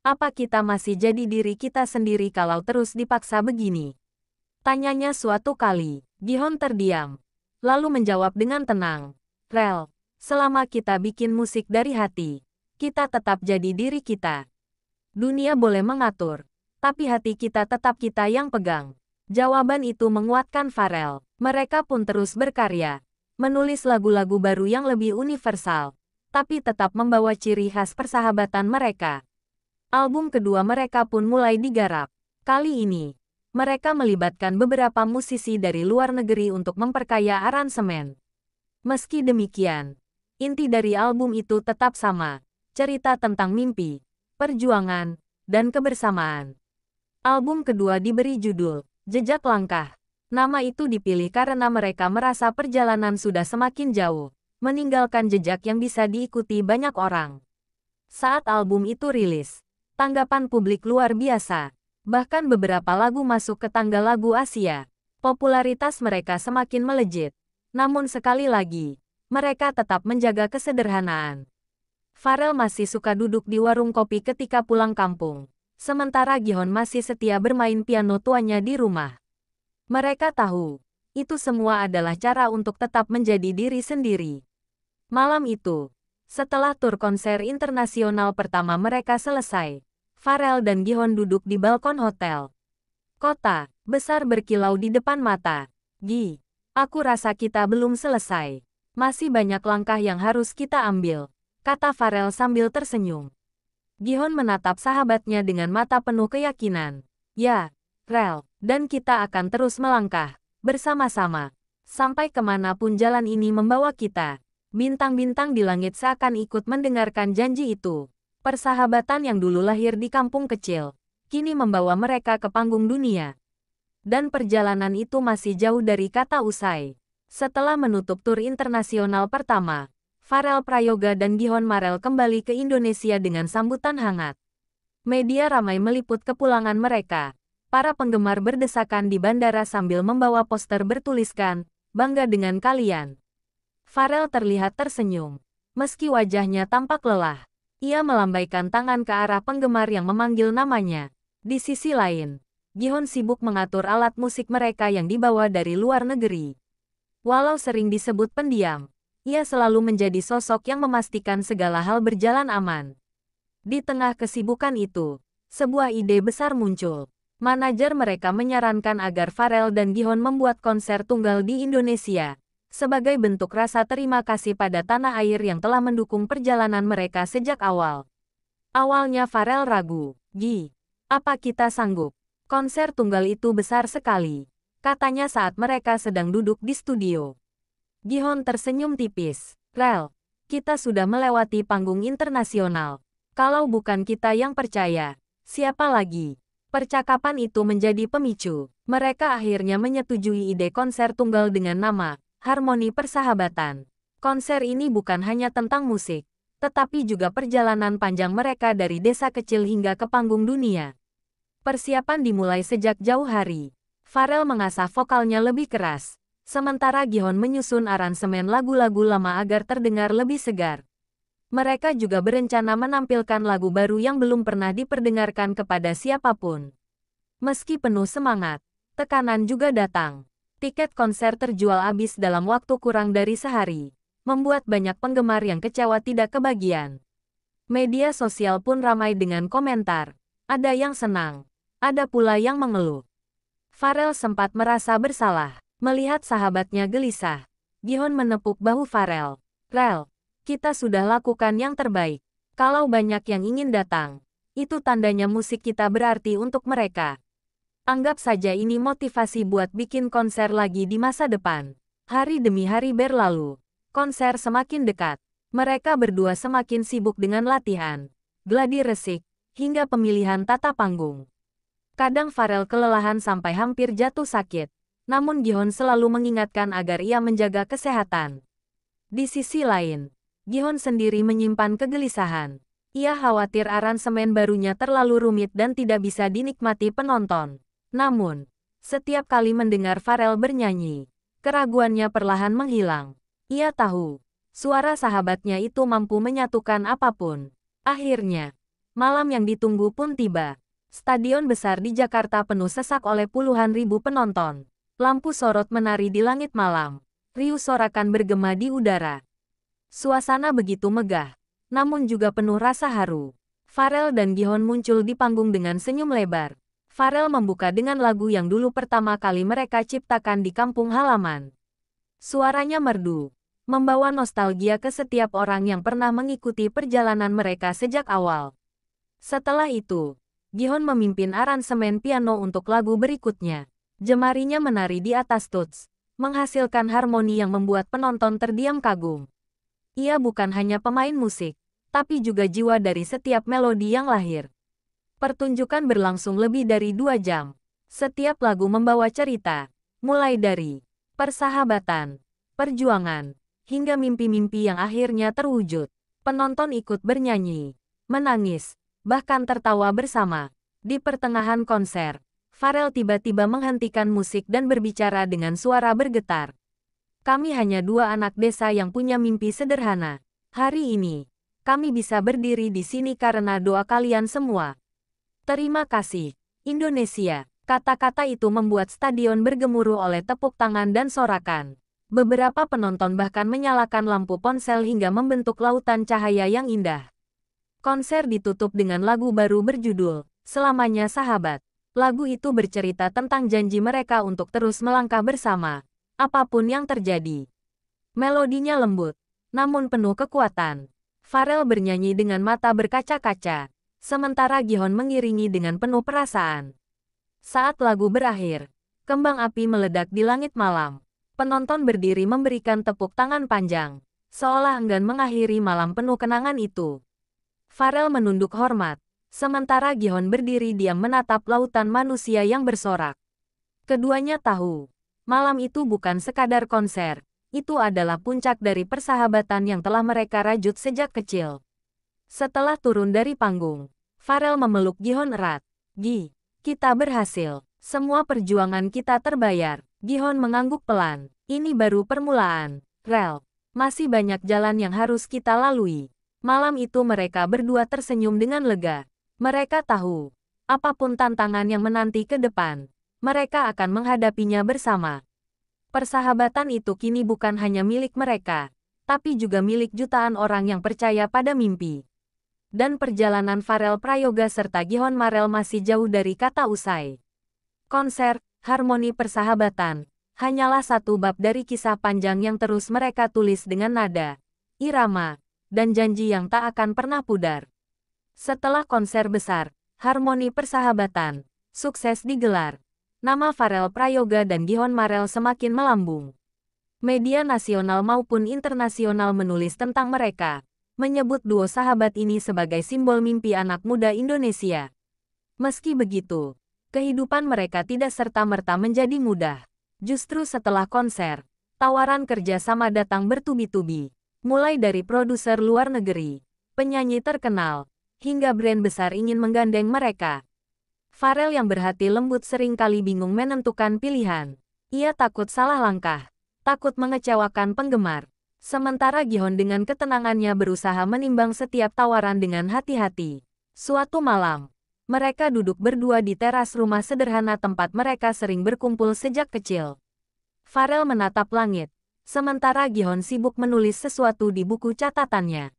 Apa kita masih jadi diri kita sendiri kalau terus dipaksa begini? Tanyanya suatu kali. Gihon terdiam, lalu menjawab dengan tenang. Rel, selama kita bikin musik dari hati, kita tetap jadi diri kita. Dunia boleh mengatur, tapi hati kita tetap kita yang pegang. Jawaban itu menguatkan Farel. Mereka pun terus berkarya, menulis lagu-lagu baru yang lebih universal, tapi tetap membawa ciri khas persahabatan mereka. Album kedua mereka pun mulai digarap. Kali ini, mereka melibatkan beberapa musisi dari luar negeri untuk memperkaya aransemen. Meski demikian, inti dari album itu tetap sama, cerita tentang mimpi, perjuangan, dan kebersamaan. Album kedua diberi judul Jejak Langkah. Nama itu dipilih karena mereka merasa perjalanan sudah semakin jauh, meninggalkan jejak yang bisa diikuti banyak orang. Saat album itu rilis, tanggapan publik luar biasa. Bahkan beberapa lagu masuk ke tangga lagu Asia. Popularitas mereka semakin melejit. Namun sekali lagi, mereka tetap menjaga kesederhanaan. Farel masih suka duduk di warung kopi ketika pulang kampung. Sementara Gihon masih setia bermain piano tuanya di rumah. Mereka tahu, itu semua adalah cara untuk tetap menjadi diri sendiri. Malam itu, setelah tur konser internasional pertama mereka selesai, Farel dan Gihon duduk di balkon hotel. Kota besar berkilau di depan mata. Aku rasa kita belum selesai. Masih banyak langkah yang harus kita ambil, kata Farel sambil tersenyum. Gihon menatap sahabatnya dengan mata penuh keyakinan. Ya, Rel, dan kita akan terus melangkah, bersama-sama. Sampai kemanapun jalan ini membawa kita. Bintang-bintang di langit seakan ikut mendengarkan janji itu. Persahabatan yang dulu lahir di kampung kecil, kini membawa mereka ke panggung dunia. Dan perjalanan itu masih jauh dari kata usai. Setelah menutup tur internasional pertama, Farel Prayoga dan Gihon Marel kembali ke Indonesia dengan sambutan hangat. Media ramai meliput kepulangan mereka. Para penggemar berdesakan di bandara sambil membawa poster bertuliskan, "Bangga dengan kalian." Pharrell terlihat tersenyum. Meski wajahnya tampak lelah, ia melambaikan tangan ke arah penggemar yang memanggil namanya. Di sisi lain, Gihoon sibuk mengatur alat musik mereka yang dibawa dari luar negeri. Walau sering disebut pendiam, ia selalu menjadi sosok yang memastikan segala hal berjalan aman. Di tengah kesibukan itu, sebuah ide besar muncul. Manajer mereka menyarankan agar Pharrell dan Gihoon membuat konser tunggal di Indonesia, sebagai bentuk rasa terima kasih pada tanah air yang telah mendukung perjalanan mereka sejak awal. Awalnya Pharrell ragu, "Gi, apa kita sanggup? Konser tunggal itu besar sekali," katanya saat mereka sedang duduk di studio. Gihoon tersenyum tipis, "Rel, kita sudah melewati panggung internasional. Kalau bukan kita yang percaya, siapa lagi?" Percakapan itu menjadi pemicu. Mereka akhirnya menyetujui ide konser tunggal dengan nama Harmoni Persahabatan. Konser ini bukan hanya tentang musik, tetapi juga perjalanan panjang mereka dari desa kecil hingga ke panggung dunia. Persiapan dimulai sejak jauh hari. Pharrell mengasah vokalnya lebih keras, sementara Gihoon menyusun aransemen lagu-lagu lama agar terdengar lebih segar. Mereka juga berencana menampilkan lagu baru yang belum pernah diperdengarkan kepada siapapun. Meski penuh semangat, tekanan juga datang. Tiket konser terjual habis dalam waktu kurang dari sehari, membuat banyak penggemar yang kecewa tidak kebagian. Media sosial pun ramai dengan komentar. Ada yang senang, ada pula yang mengeluh. Pharrell sempat merasa bersalah melihat sahabatnya gelisah. Gihoon menepuk bahu Pharrell. "Rel, kita sudah lakukan yang terbaik. Kalau banyak yang ingin datang, itu tandanya musik kita berarti untuk mereka. Anggap saja ini motivasi buat bikin konser lagi di masa depan." Hari demi hari berlalu. Konser semakin dekat. Mereka berdua semakin sibuk dengan latihan, gladi resik, hingga pemilihan tata panggung. Kadang Pharrell kelelahan sampai hampir jatuh sakit, namun Gihoon selalu mengingatkan agar ia menjaga kesehatan. Di sisi lain, Gihoon sendiri menyimpan kegelisahan. Ia khawatir aransemen barunya terlalu rumit dan tidak bisa dinikmati penonton. Namun, setiap kali mendengar Pharrell bernyanyi, keraguannya perlahan menghilang. Ia tahu, suara sahabatnya itu mampu menyatukan apapun. Akhirnya, malam yang ditunggu pun tiba. Stadion besar di Jakarta penuh sesak oleh puluhan ribu penonton. Lampu sorot menari di langit malam. Riuh sorakan bergema di udara. Suasana begitu megah, namun juga penuh rasa haru. Pharrell dan Gihoon muncul di panggung dengan senyum lebar. Pharrell membuka dengan lagu yang dulu pertama kali mereka ciptakan di kampung halaman. Suaranya merdu, membawa nostalgia ke setiap orang yang pernah mengikuti perjalanan mereka sejak awal. Setelah itu, Gihoon memimpin aransemen piano untuk lagu berikutnya. Jemarinya menari di atas tuts, menghasilkan harmoni yang membuat penonton terdiam kagum. Ia bukan hanya pemain musik, tapi juga jiwa dari setiap melodi yang lahir. Pertunjukan berlangsung lebih dari 2 jam. Setiap lagu membawa cerita, mulai dari persahabatan, perjuangan, hingga mimpi-mimpi yang akhirnya terwujud. Penonton ikut bernyanyi, menangis, bahkan tertawa bersama. Di pertengahan konser, Pharrell tiba-tiba menghentikan musik dan berbicara dengan suara bergetar. "Kami hanya 2 anak desa yang punya mimpi sederhana. Hari ini, kami bisa berdiri di sini karena doa kalian semua. Terima kasih, Indonesia." Kata-kata itu membuat stadion bergemuruh oleh tepuk tangan dan sorakan. Beberapa penonton bahkan menyalakan lampu ponsel hingga membentuk lautan cahaya yang indah. Konser ditutup dengan lagu baru berjudul "Selamanya Sahabat". Lagu itu bercerita tentang janji mereka untuk terus melangkah bersama, apapun yang terjadi. Melodinya lembut, namun penuh kekuatan. Pharrell bernyanyi dengan mata berkaca-kaca, sementara Gihoon mengiringi dengan penuh perasaan. Saat lagu berakhir, kembang api meledak di langit malam. Penonton berdiri memberikan tepuk tangan panjang, seolah enggan mengakhiri malam penuh kenangan itu. Pharrell menunduk hormat, sementara Gihoon berdiri diam menatap lautan manusia yang bersorak. Keduanya tahu, malam itu bukan sekadar konser, itu adalah puncak dari persahabatan yang telah mereka rajut sejak kecil. Setelah turun dari panggung, Pharrell memeluk Gihoon erat. "Gi, Kita berhasil. Semua perjuangan kita terbayar. Gihon mengangguk pelan. Ini baru permulaan. Rel. Masih banyak jalan yang harus kita lalui. Malam itu mereka berdua tersenyum dengan lega. Mereka tahu, apapun tantangan yang menanti ke depan, mereka akan menghadapinya bersama. Persahabatan itu kini bukan hanya milik mereka, tapi juga milik jutaan orang yang percaya pada mimpi. Dan perjalanan Pharrell Prayoga serta Gihon Marel masih jauh dari kata usai. Konser, Harmoni Persahabatan, hanyalah satu bab dari kisah panjang yang terus mereka tulis dengan nada, irama, dan janji yang tak akan pernah pudar. Setelah konser besar, Harmoni Persahabatan, sukses digelar. Nama Pharrell Prayoga dan Gihon Marel semakin melambung. Media nasional maupun internasional menulis tentang mereka, menyebut duo sahabat ini sebagai simbol mimpi anak muda Indonesia. Meski begitu, kehidupan mereka tidak serta-merta menjadi mudah. Justru setelah konser, tawaran kerja sama datang bertubi-tubi. Mulai dari produser luar negeri, penyanyi terkenal, hingga brand besar ingin menggandeng mereka. Pharrell yang berhati lembut seringkali bingung menentukan pilihan. Ia takut salah langkah, takut mengecewakan penggemar. Sementara Gihon dengan ketenangannya berusaha menimbang setiap tawaran dengan hati-hati. Suatu malam, mereka duduk berdua di teras rumah sederhana tempat mereka sering berkumpul sejak kecil. Pharrell menatap langit, sementara Gihon sibuk menulis sesuatu di buku catatannya.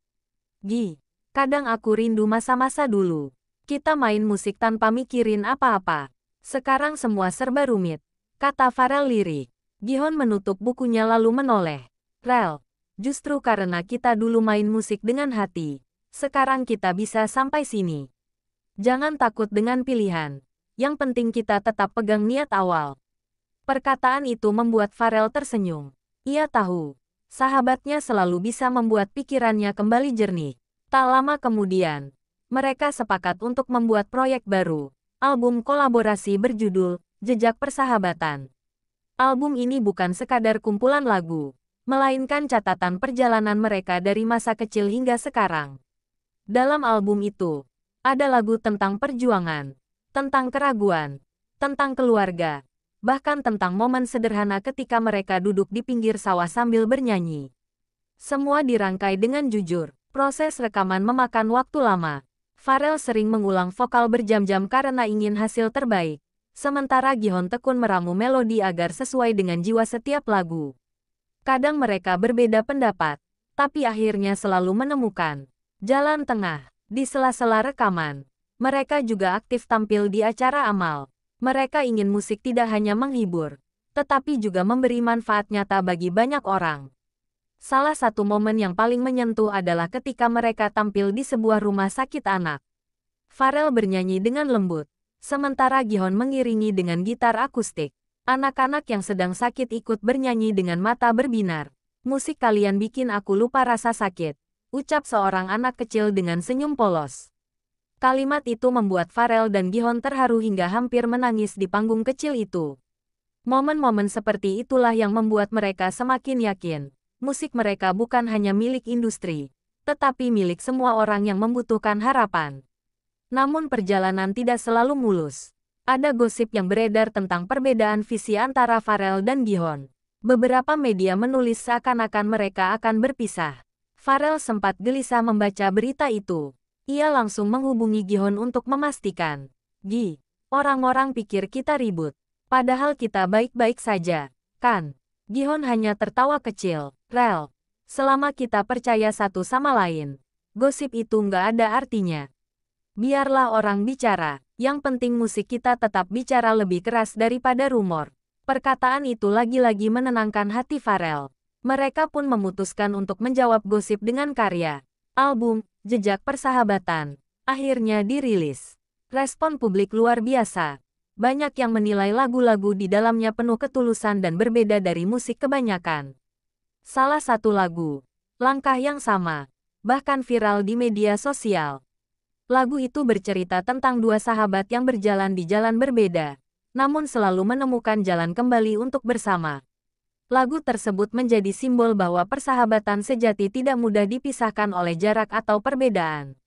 "Gi, kadang aku rindu masa-masa dulu. Kita main musik tanpa mikirin apa-apa. Sekarang semua serba rumit," kata Pharrell lirik. Gihon menutup bukunya lalu menoleh. "Rel, justru karena kita dulu main musik dengan hati, sekarang kita bisa sampai sini. Jangan takut dengan pilihan. Yang penting kita tetap pegang niat awal." Perkataan itu membuat Pharrell tersenyum. Ia tahu, sahabatnya selalu bisa membuat pikirannya kembali jernih. Tak lama kemudian, mereka sepakat untuk membuat proyek baru, album kolaborasi berjudul Jejak Persahabatan. Album ini bukan sekadar kumpulan lagu, melainkan catatan perjalanan mereka dari masa kecil hingga sekarang. Dalam album itu, ada lagu tentang perjuangan, tentang keraguan, tentang keluarga, bahkan tentang momen sederhana ketika mereka duduk di pinggir sawah sambil bernyanyi. Semua dirangkai dengan jujur. Proses rekaman memakan waktu lama. Pharrell sering mengulang vokal berjam-jam karena ingin hasil terbaik, sementara Gihon tekun meramu melodi agar sesuai dengan jiwa setiap lagu. Kadang mereka berbeda pendapat, tapi akhirnya selalu menemukan jalan tengah. Di sela-sela rekaman, mereka juga aktif tampil di acara amal. Mereka ingin musik tidak hanya menghibur, tetapi juga memberi manfaat nyata bagi banyak orang. Salah satu momen yang paling menyentuh adalah ketika mereka tampil di sebuah rumah sakit anak. Pharrell bernyanyi dengan lembut, sementara Gihon mengiringi dengan gitar akustik. Anak-anak yang sedang sakit ikut bernyanyi dengan mata berbinar. "Musik kalian bikin aku lupa rasa sakit," ucap seorang anak kecil dengan senyum polos. Kalimat itu membuat Pharrell dan Gihon terharu hingga hampir menangis di panggung kecil itu. Momen-momen seperti itulah yang membuat mereka semakin yakin. Musik mereka bukan hanya milik industri, tetapi milik semua orang yang membutuhkan harapan. Namun perjalanan tidak selalu mulus. Ada gosip yang beredar tentang perbedaan visi antara Pharrell dan Gihon. Beberapa media menulis seakan-akan mereka akan berpisah. Pharrell sempat gelisah membaca berita itu. Ia langsung menghubungi Gihon untuk memastikan. "Gi, orang-orang pikir kita ribut. Padahal kita baik-baik saja, kan?" Gihon hanya tertawa kecil. "Rel, selama kita percaya satu sama lain, gosip itu nggak ada artinya. Biarlah orang bicara, yang penting musik kita tetap bicara lebih keras daripada rumor." Perkataan itu lagi-lagi menenangkan hati Pharrell. Mereka pun memutuskan untuk menjawab gosip dengan karya. Album, Jejak Persahabatan, akhirnya dirilis. Respon publik luar biasa. Banyak yang menilai lagu-lagu di dalamnya penuh ketulusan dan berbeda dari musik kebanyakan. Salah satu lagu, Langkah Yang Sama, bahkan viral di media sosial. Lagu itu bercerita tentang dua sahabat yang berjalan di jalan berbeda, namun selalu menemukan jalan kembali untuk bersama. Lagu tersebut menjadi simbol bahwa persahabatan sejati tidak mudah dipisahkan oleh jarak atau perbedaan.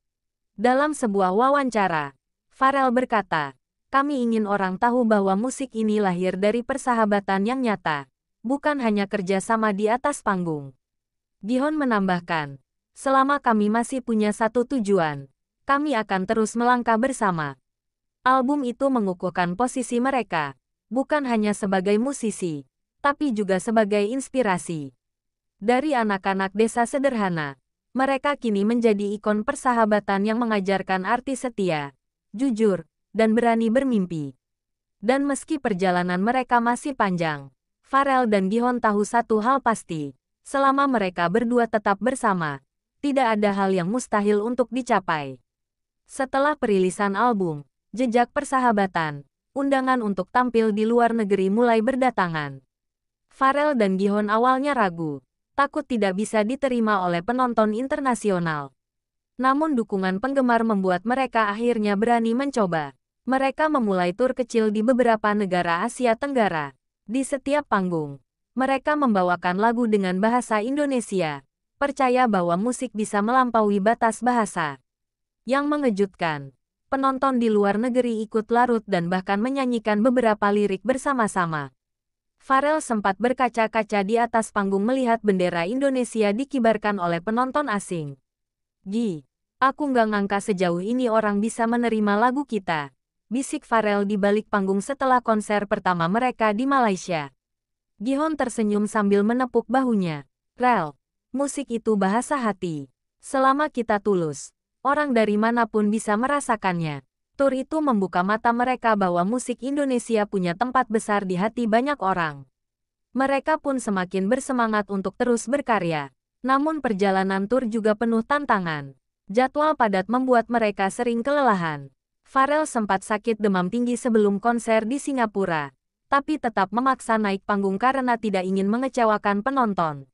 Dalam sebuah wawancara, Pharrell berkata, Kami ingin orang tahu bahwa musik ini lahir dari persahabatan yang nyata, bukan hanya kerja sama di atas panggung. Gihon menambahkan, selama kami masih punya satu tujuan, kami akan terus melangkah bersama. Album itu mengukuhkan posisi mereka, bukan hanya sebagai musisi, tapi juga sebagai inspirasi. Dari anak-anak desa sederhana, mereka kini menjadi ikon persahabatan yang mengajarkan arti setia, jujur, dan berani bermimpi. Dan meski perjalanan mereka masih panjang, Pharrell dan Gihon tahu satu hal pasti, selama mereka berdua tetap bersama, tidak ada hal yang mustahil untuk dicapai. Setelah perilisan album, Jejak Persahabatan, undangan untuk tampil di luar negeri mulai berdatangan. Pharrell dan Gihon awalnya ragu, takut tidak bisa diterima oleh penonton internasional. Namun dukungan penggemar membuat mereka akhirnya berani mencoba. Mereka memulai tur kecil di beberapa negara Asia Tenggara. Di setiap panggung, mereka membawakan lagu dengan bahasa Indonesia, percaya bahwa musik bisa melampaui batas bahasa. Yang mengejutkan, penonton di luar negeri ikut larut dan bahkan menyanyikan beberapa lirik bersama-sama. Pharrell sempat berkaca-kaca di atas panggung melihat bendera Indonesia dikibarkan oleh penonton asing. "Gi, aku nggak ngangka sejauh ini orang bisa menerima lagu kita," bisik Pharrell di balik panggung setelah konser pertama mereka di Malaysia. Gihon tersenyum sambil menepuk bahunya. "Rel, musik itu bahasa hati. Selama kita tulus, orang dari manapun bisa merasakannya." Tur itu membuka mata mereka bahwa musik Indonesia punya tempat besar di hati banyak orang. Mereka pun semakin bersemangat untuk terus berkarya. Namun perjalanan tur juga penuh tantangan. Jadwal padat membuat mereka sering kelelahan. Pharrell sempat sakit demam tinggi sebelum konser di Singapura, tapi tetap memaksa naik panggung karena tidak ingin mengecewakan penonton.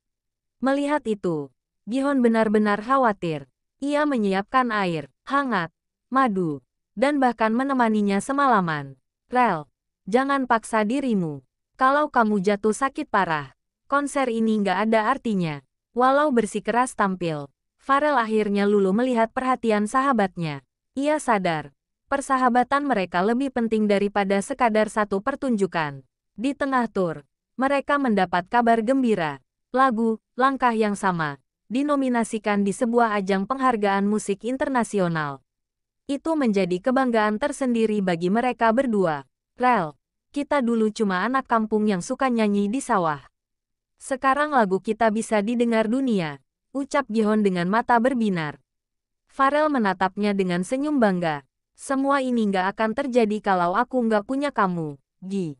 Melihat itu, Gihon benar-benar khawatir. Ia menyiapkan air hangat, madu, dan bahkan menemaninya semalaman. "Rel, jangan paksa dirimu. Kalau kamu jatuh sakit parah, konser ini nggak ada artinya." Walau bersikeras tampil, Pharrell akhirnya luluh melihat perhatian sahabatnya. Ia sadar, persahabatan mereka lebih penting daripada sekadar satu pertunjukan. Di tengah tur, mereka mendapat kabar gembira. Lagu, Langkah yang Sama, dinominasikan di sebuah ajang penghargaan musik internasional. Itu menjadi kebanggaan tersendiri bagi mereka berdua. "Rel, kita dulu cuma anak kampung yang suka nyanyi di sawah. Sekarang lagu kita bisa didengar dunia," ucap Gihon dengan mata berbinar. Pharrell menatapnya dengan senyum bangga. "Semua ini nggak akan terjadi kalau aku nggak punya kamu, Gi."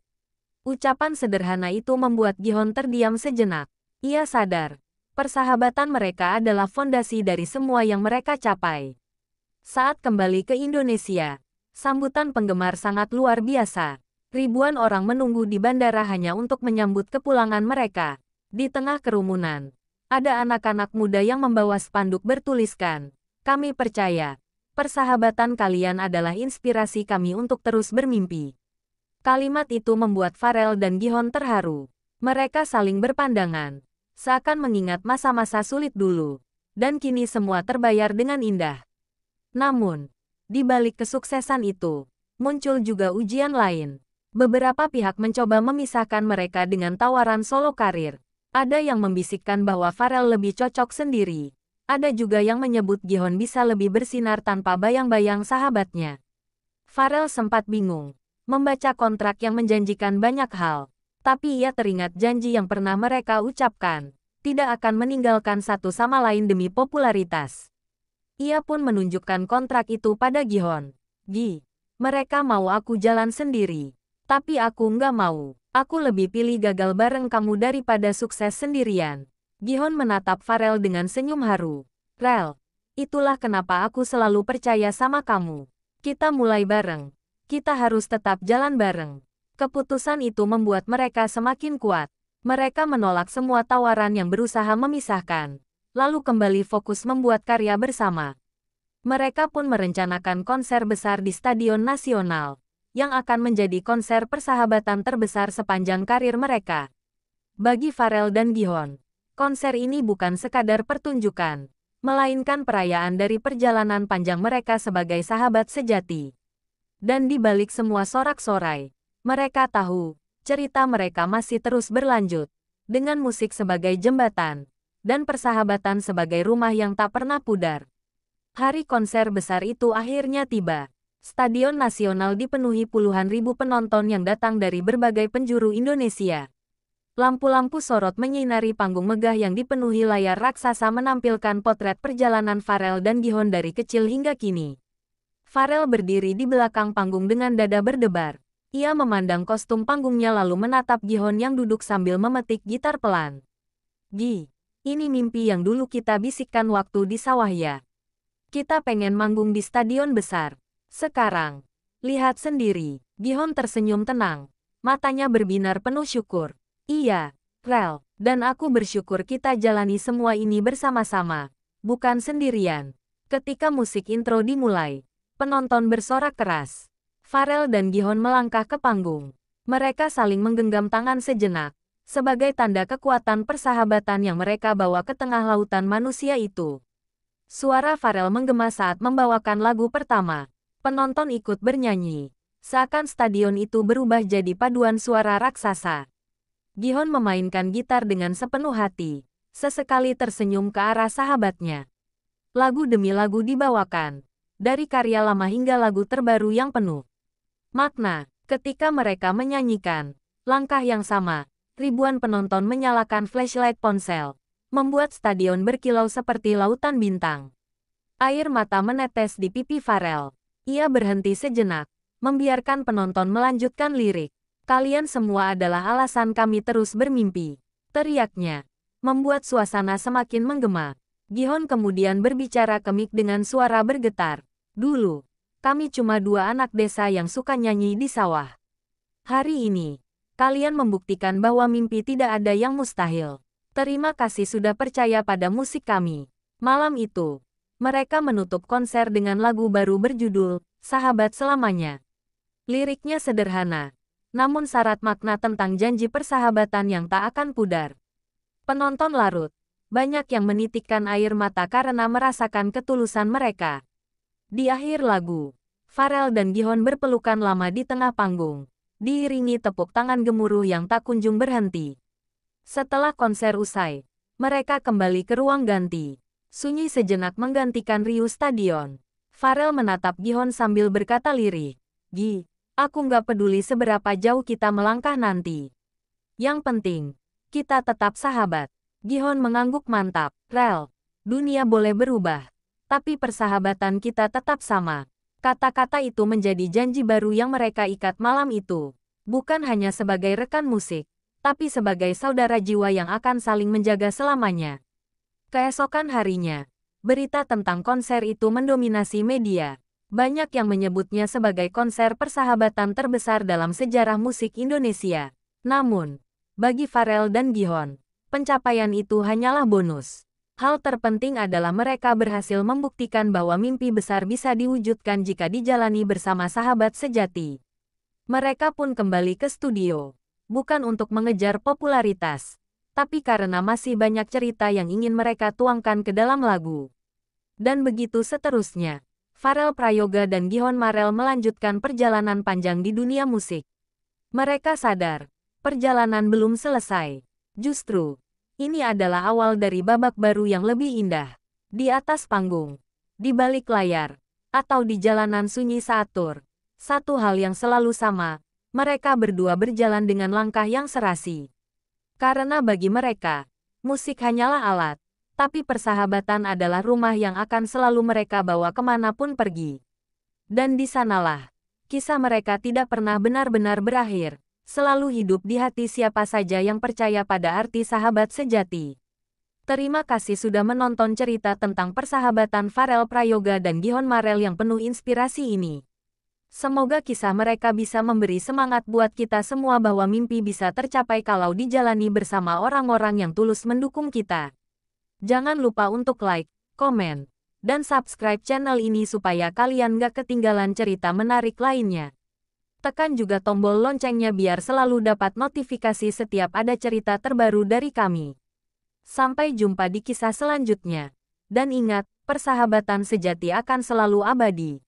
Ucapan sederhana itu membuat Gihon terdiam sejenak. Ia sadar, persahabatan mereka adalah fondasi dari semua yang mereka capai. Saat kembali ke Indonesia, sambutan penggemar sangat luar biasa. Ribuan orang menunggu di bandara hanya untuk menyambut kepulangan mereka. Di tengah kerumunan, ada anak-anak muda yang membawa spanduk bertuliskan, "Kami percaya, persahabatan kalian adalah inspirasi kami untuk terus bermimpi." Kalimat itu membuat Pharrell dan Gihon terharu. Mereka saling berpandangan, seakan mengingat masa-masa sulit dulu, dan kini semua terbayar dengan indah. Namun, di balik kesuksesan itu, muncul juga ujian lain. Beberapa pihak mencoba memisahkan mereka dengan tawaran solo karir. Ada yang membisikkan bahwa Pharrell lebih cocok sendiri. Ada juga yang menyebut Gihon bisa lebih bersinar tanpa bayang-bayang sahabatnya. Pharrell sempat bingung, membaca kontrak yang menjanjikan banyak hal. Tapi ia teringat janji yang pernah mereka ucapkan, tidak akan meninggalkan satu sama lain demi popularitas. Ia pun menunjukkan kontrak itu pada Gihon. "Gi, mereka mau aku jalan sendiri. Tapi aku nggak mau. Aku lebih pilih gagal bareng kamu daripada sukses sendirian." Gihon menatap Pharrell dengan senyum haru. "Rel, itulah kenapa aku selalu percaya sama kamu. Kita mulai bareng. Kita harus tetap jalan bareng." Keputusan itu membuat mereka semakin kuat. Mereka menolak semua tawaran yang berusaha memisahkan, lalu kembali fokus membuat karya bersama. Mereka pun merencanakan konser besar di Stadion Nasional, yang akan menjadi konser persahabatan terbesar sepanjang karir mereka. Bagi Pharrell dan Gihon, konser ini bukan sekadar pertunjukan, melainkan perayaan dari perjalanan panjang mereka sebagai sahabat sejati. Dan di balik semua sorak-sorai, mereka tahu, cerita mereka masih terus berlanjut, dengan musik sebagai jembatan, dan persahabatan sebagai rumah yang tak pernah pudar. Hari konser besar itu akhirnya tiba. Stadion Nasional dipenuhi puluhan ribu penonton yang datang dari berbagai penjuru Indonesia. Lampu-lampu sorot menyinari panggung megah yang dipenuhi layar raksasa menampilkan potret perjalanan Pharrell dan Gijon dari kecil hingga kini. Pharrell berdiri di belakang panggung dengan dada berdebar. Ia memandang kostum panggungnya lalu menatap Gijon yang duduk sambil memetik gitar pelan. "Gi, ini mimpi yang dulu kita bisikkan waktu di sawah ya. Kita pengen manggung di stadion besar. Sekarang, lihat sendiri." Gijon tersenyum tenang. Matanya berbinar penuh syukur. "Iya, Rel, dan aku bersyukur kita jalani semua ini bersama-sama, bukan sendirian." Ketika musik intro dimulai, penonton bersorak keras. Pharrell dan Gijon melangkah ke panggung. Mereka saling menggenggam tangan sejenak, sebagai tanda kekuatan persahabatan yang mereka bawa ke tengah lautan manusia itu. Suara Pharrell menggema saat membawakan lagu pertama. Penonton ikut bernyanyi, seakan stadion itu berubah jadi paduan suara raksasa. Gijon memainkan gitar dengan sepenuh hati, sesekali tersenyum ke arah sahabatnya. Lagu demi lagu dibawakan, dari karya lama hingga lagu terbaru yang penuh makna. Ketika mereka menyanyikan langkah yang sama, ribuan penonton menyalakan flashlight ponsel, membuat stadion berkilau seperti lautan bintang. Air mata menetes di pipi Pharrell. Ia berhenti sejenak, membiarkan penonton melanjutkan lirik. "Kalian semua adalah alasan kami terus bermimpi," teriaknya, membuat suasana semakin menggema. Gijon kemudian berbicara ke mic dengan suara bergetar. "Dulu, kami cuma dua anak desa yang suka nyanyi di sawah. Hari ini, kalian membuktikan bahwa mimpi tidak ada yang mustahil. Terima kasih sudah percaya pada musik kami." Malam itu, mereka menutup konser dengan lagu baru berjudul "Sahabat Selamanya". Liriknya sederhana, namun syarat makna tentang janji persahabatan yang tak akan pudar. Penonton larut, banyak yang menitikkan air mata karena merasakan ketulusan mereka. Di akhir lagu, Pharrell dan Gijon berpelukan lama di tengah panggung, diiringi tepuk tangan gemuruh yang tak kunjung berhenti. Setelah konser usai, mereka kembali ke ruang ganti. Sunyi sejenak menggantikan riuh stadion. Pharrell menatap Gijon sambil berkata lirih, "Gi, aku nggak peduli seberapa jauh kita melangkah nanti. Yang penting, kita tetap sahabat." Gijon mengangguk mantap. "Rel, dunia boleh berubah, tapi persahabatan kita tetap sama." Kata-kata itu menjadi janji baru yang mereka ikat malam itu. Bukan hanya sebagai rekan musik, tapi sebagai saudara jiwa yang akan saling menjaga selamanya. Keesokan harinya, berita tentang konser itu mendominasi media. Banyak yang menyebutnya sebagai konser persahabatan terbesar dalam sejarah musik Indonesia. Namun, bagi Pharrell dan Gijon, pencapaian itu hanyalah bonus. Hal terpenting adalah mereka berhasil membuktikan bahwa mimpi besar bisa diwujudkan jika dijalani bersama sahabat sejati. Mereka pun kembali ke studio, bukan untuk mengejar popularitas, tapi karena masih banyak cerita yang ingin mereka tuangkan ke dalam lagu. Dan begitu seterusnya. Pharrell Prayoga dan Gijon Marel melanjutkan perjalanan panjang di dunia musik. Mereka sadar, perjalanan belum selesai. Justru, ini adalah awal dari babak baru yang lebih indah. Di atas panggung, di balik layar, atau di jalanan sunyi saat tur. Satu hal yang selalu sama, mereka berdua berjalan dengan langkah yang serasi. Karena bagi mereka, musik hanyalah alat. Tapi persahabatan adalah rumah yang akan selalu mereka bawa kemanapun pergi. Dan di sanalah, kisah mereka tidak pernah benar-benar berakhir, selalu hidup di hati siapa saja yang percaya pada arti sahabat sejati. Terima kasih sudah menonton cerita tentang persahabatan Pharrell Prayoga dan Gijon Marel yang penuh inspirasi ini. Semoga kisah mereka bisa memberi semangat buat kita semua bahwa mimpi bisa tercapai kalau dijalani bersama orang-orang yang tulus mendukung kita. Jangan lupa untuk like, komen, dan subscribe channel ini supaya kalian gak ketinggalan cerita menarik lainnya. Tekan juga tombol loncengnya biar selalu dapat notifikasi setiap ada cerita terbaru dari kami. Sampai jumpa di kisah selanjutnya. Dan ingat, persahabatan sejati akan selalu abadi.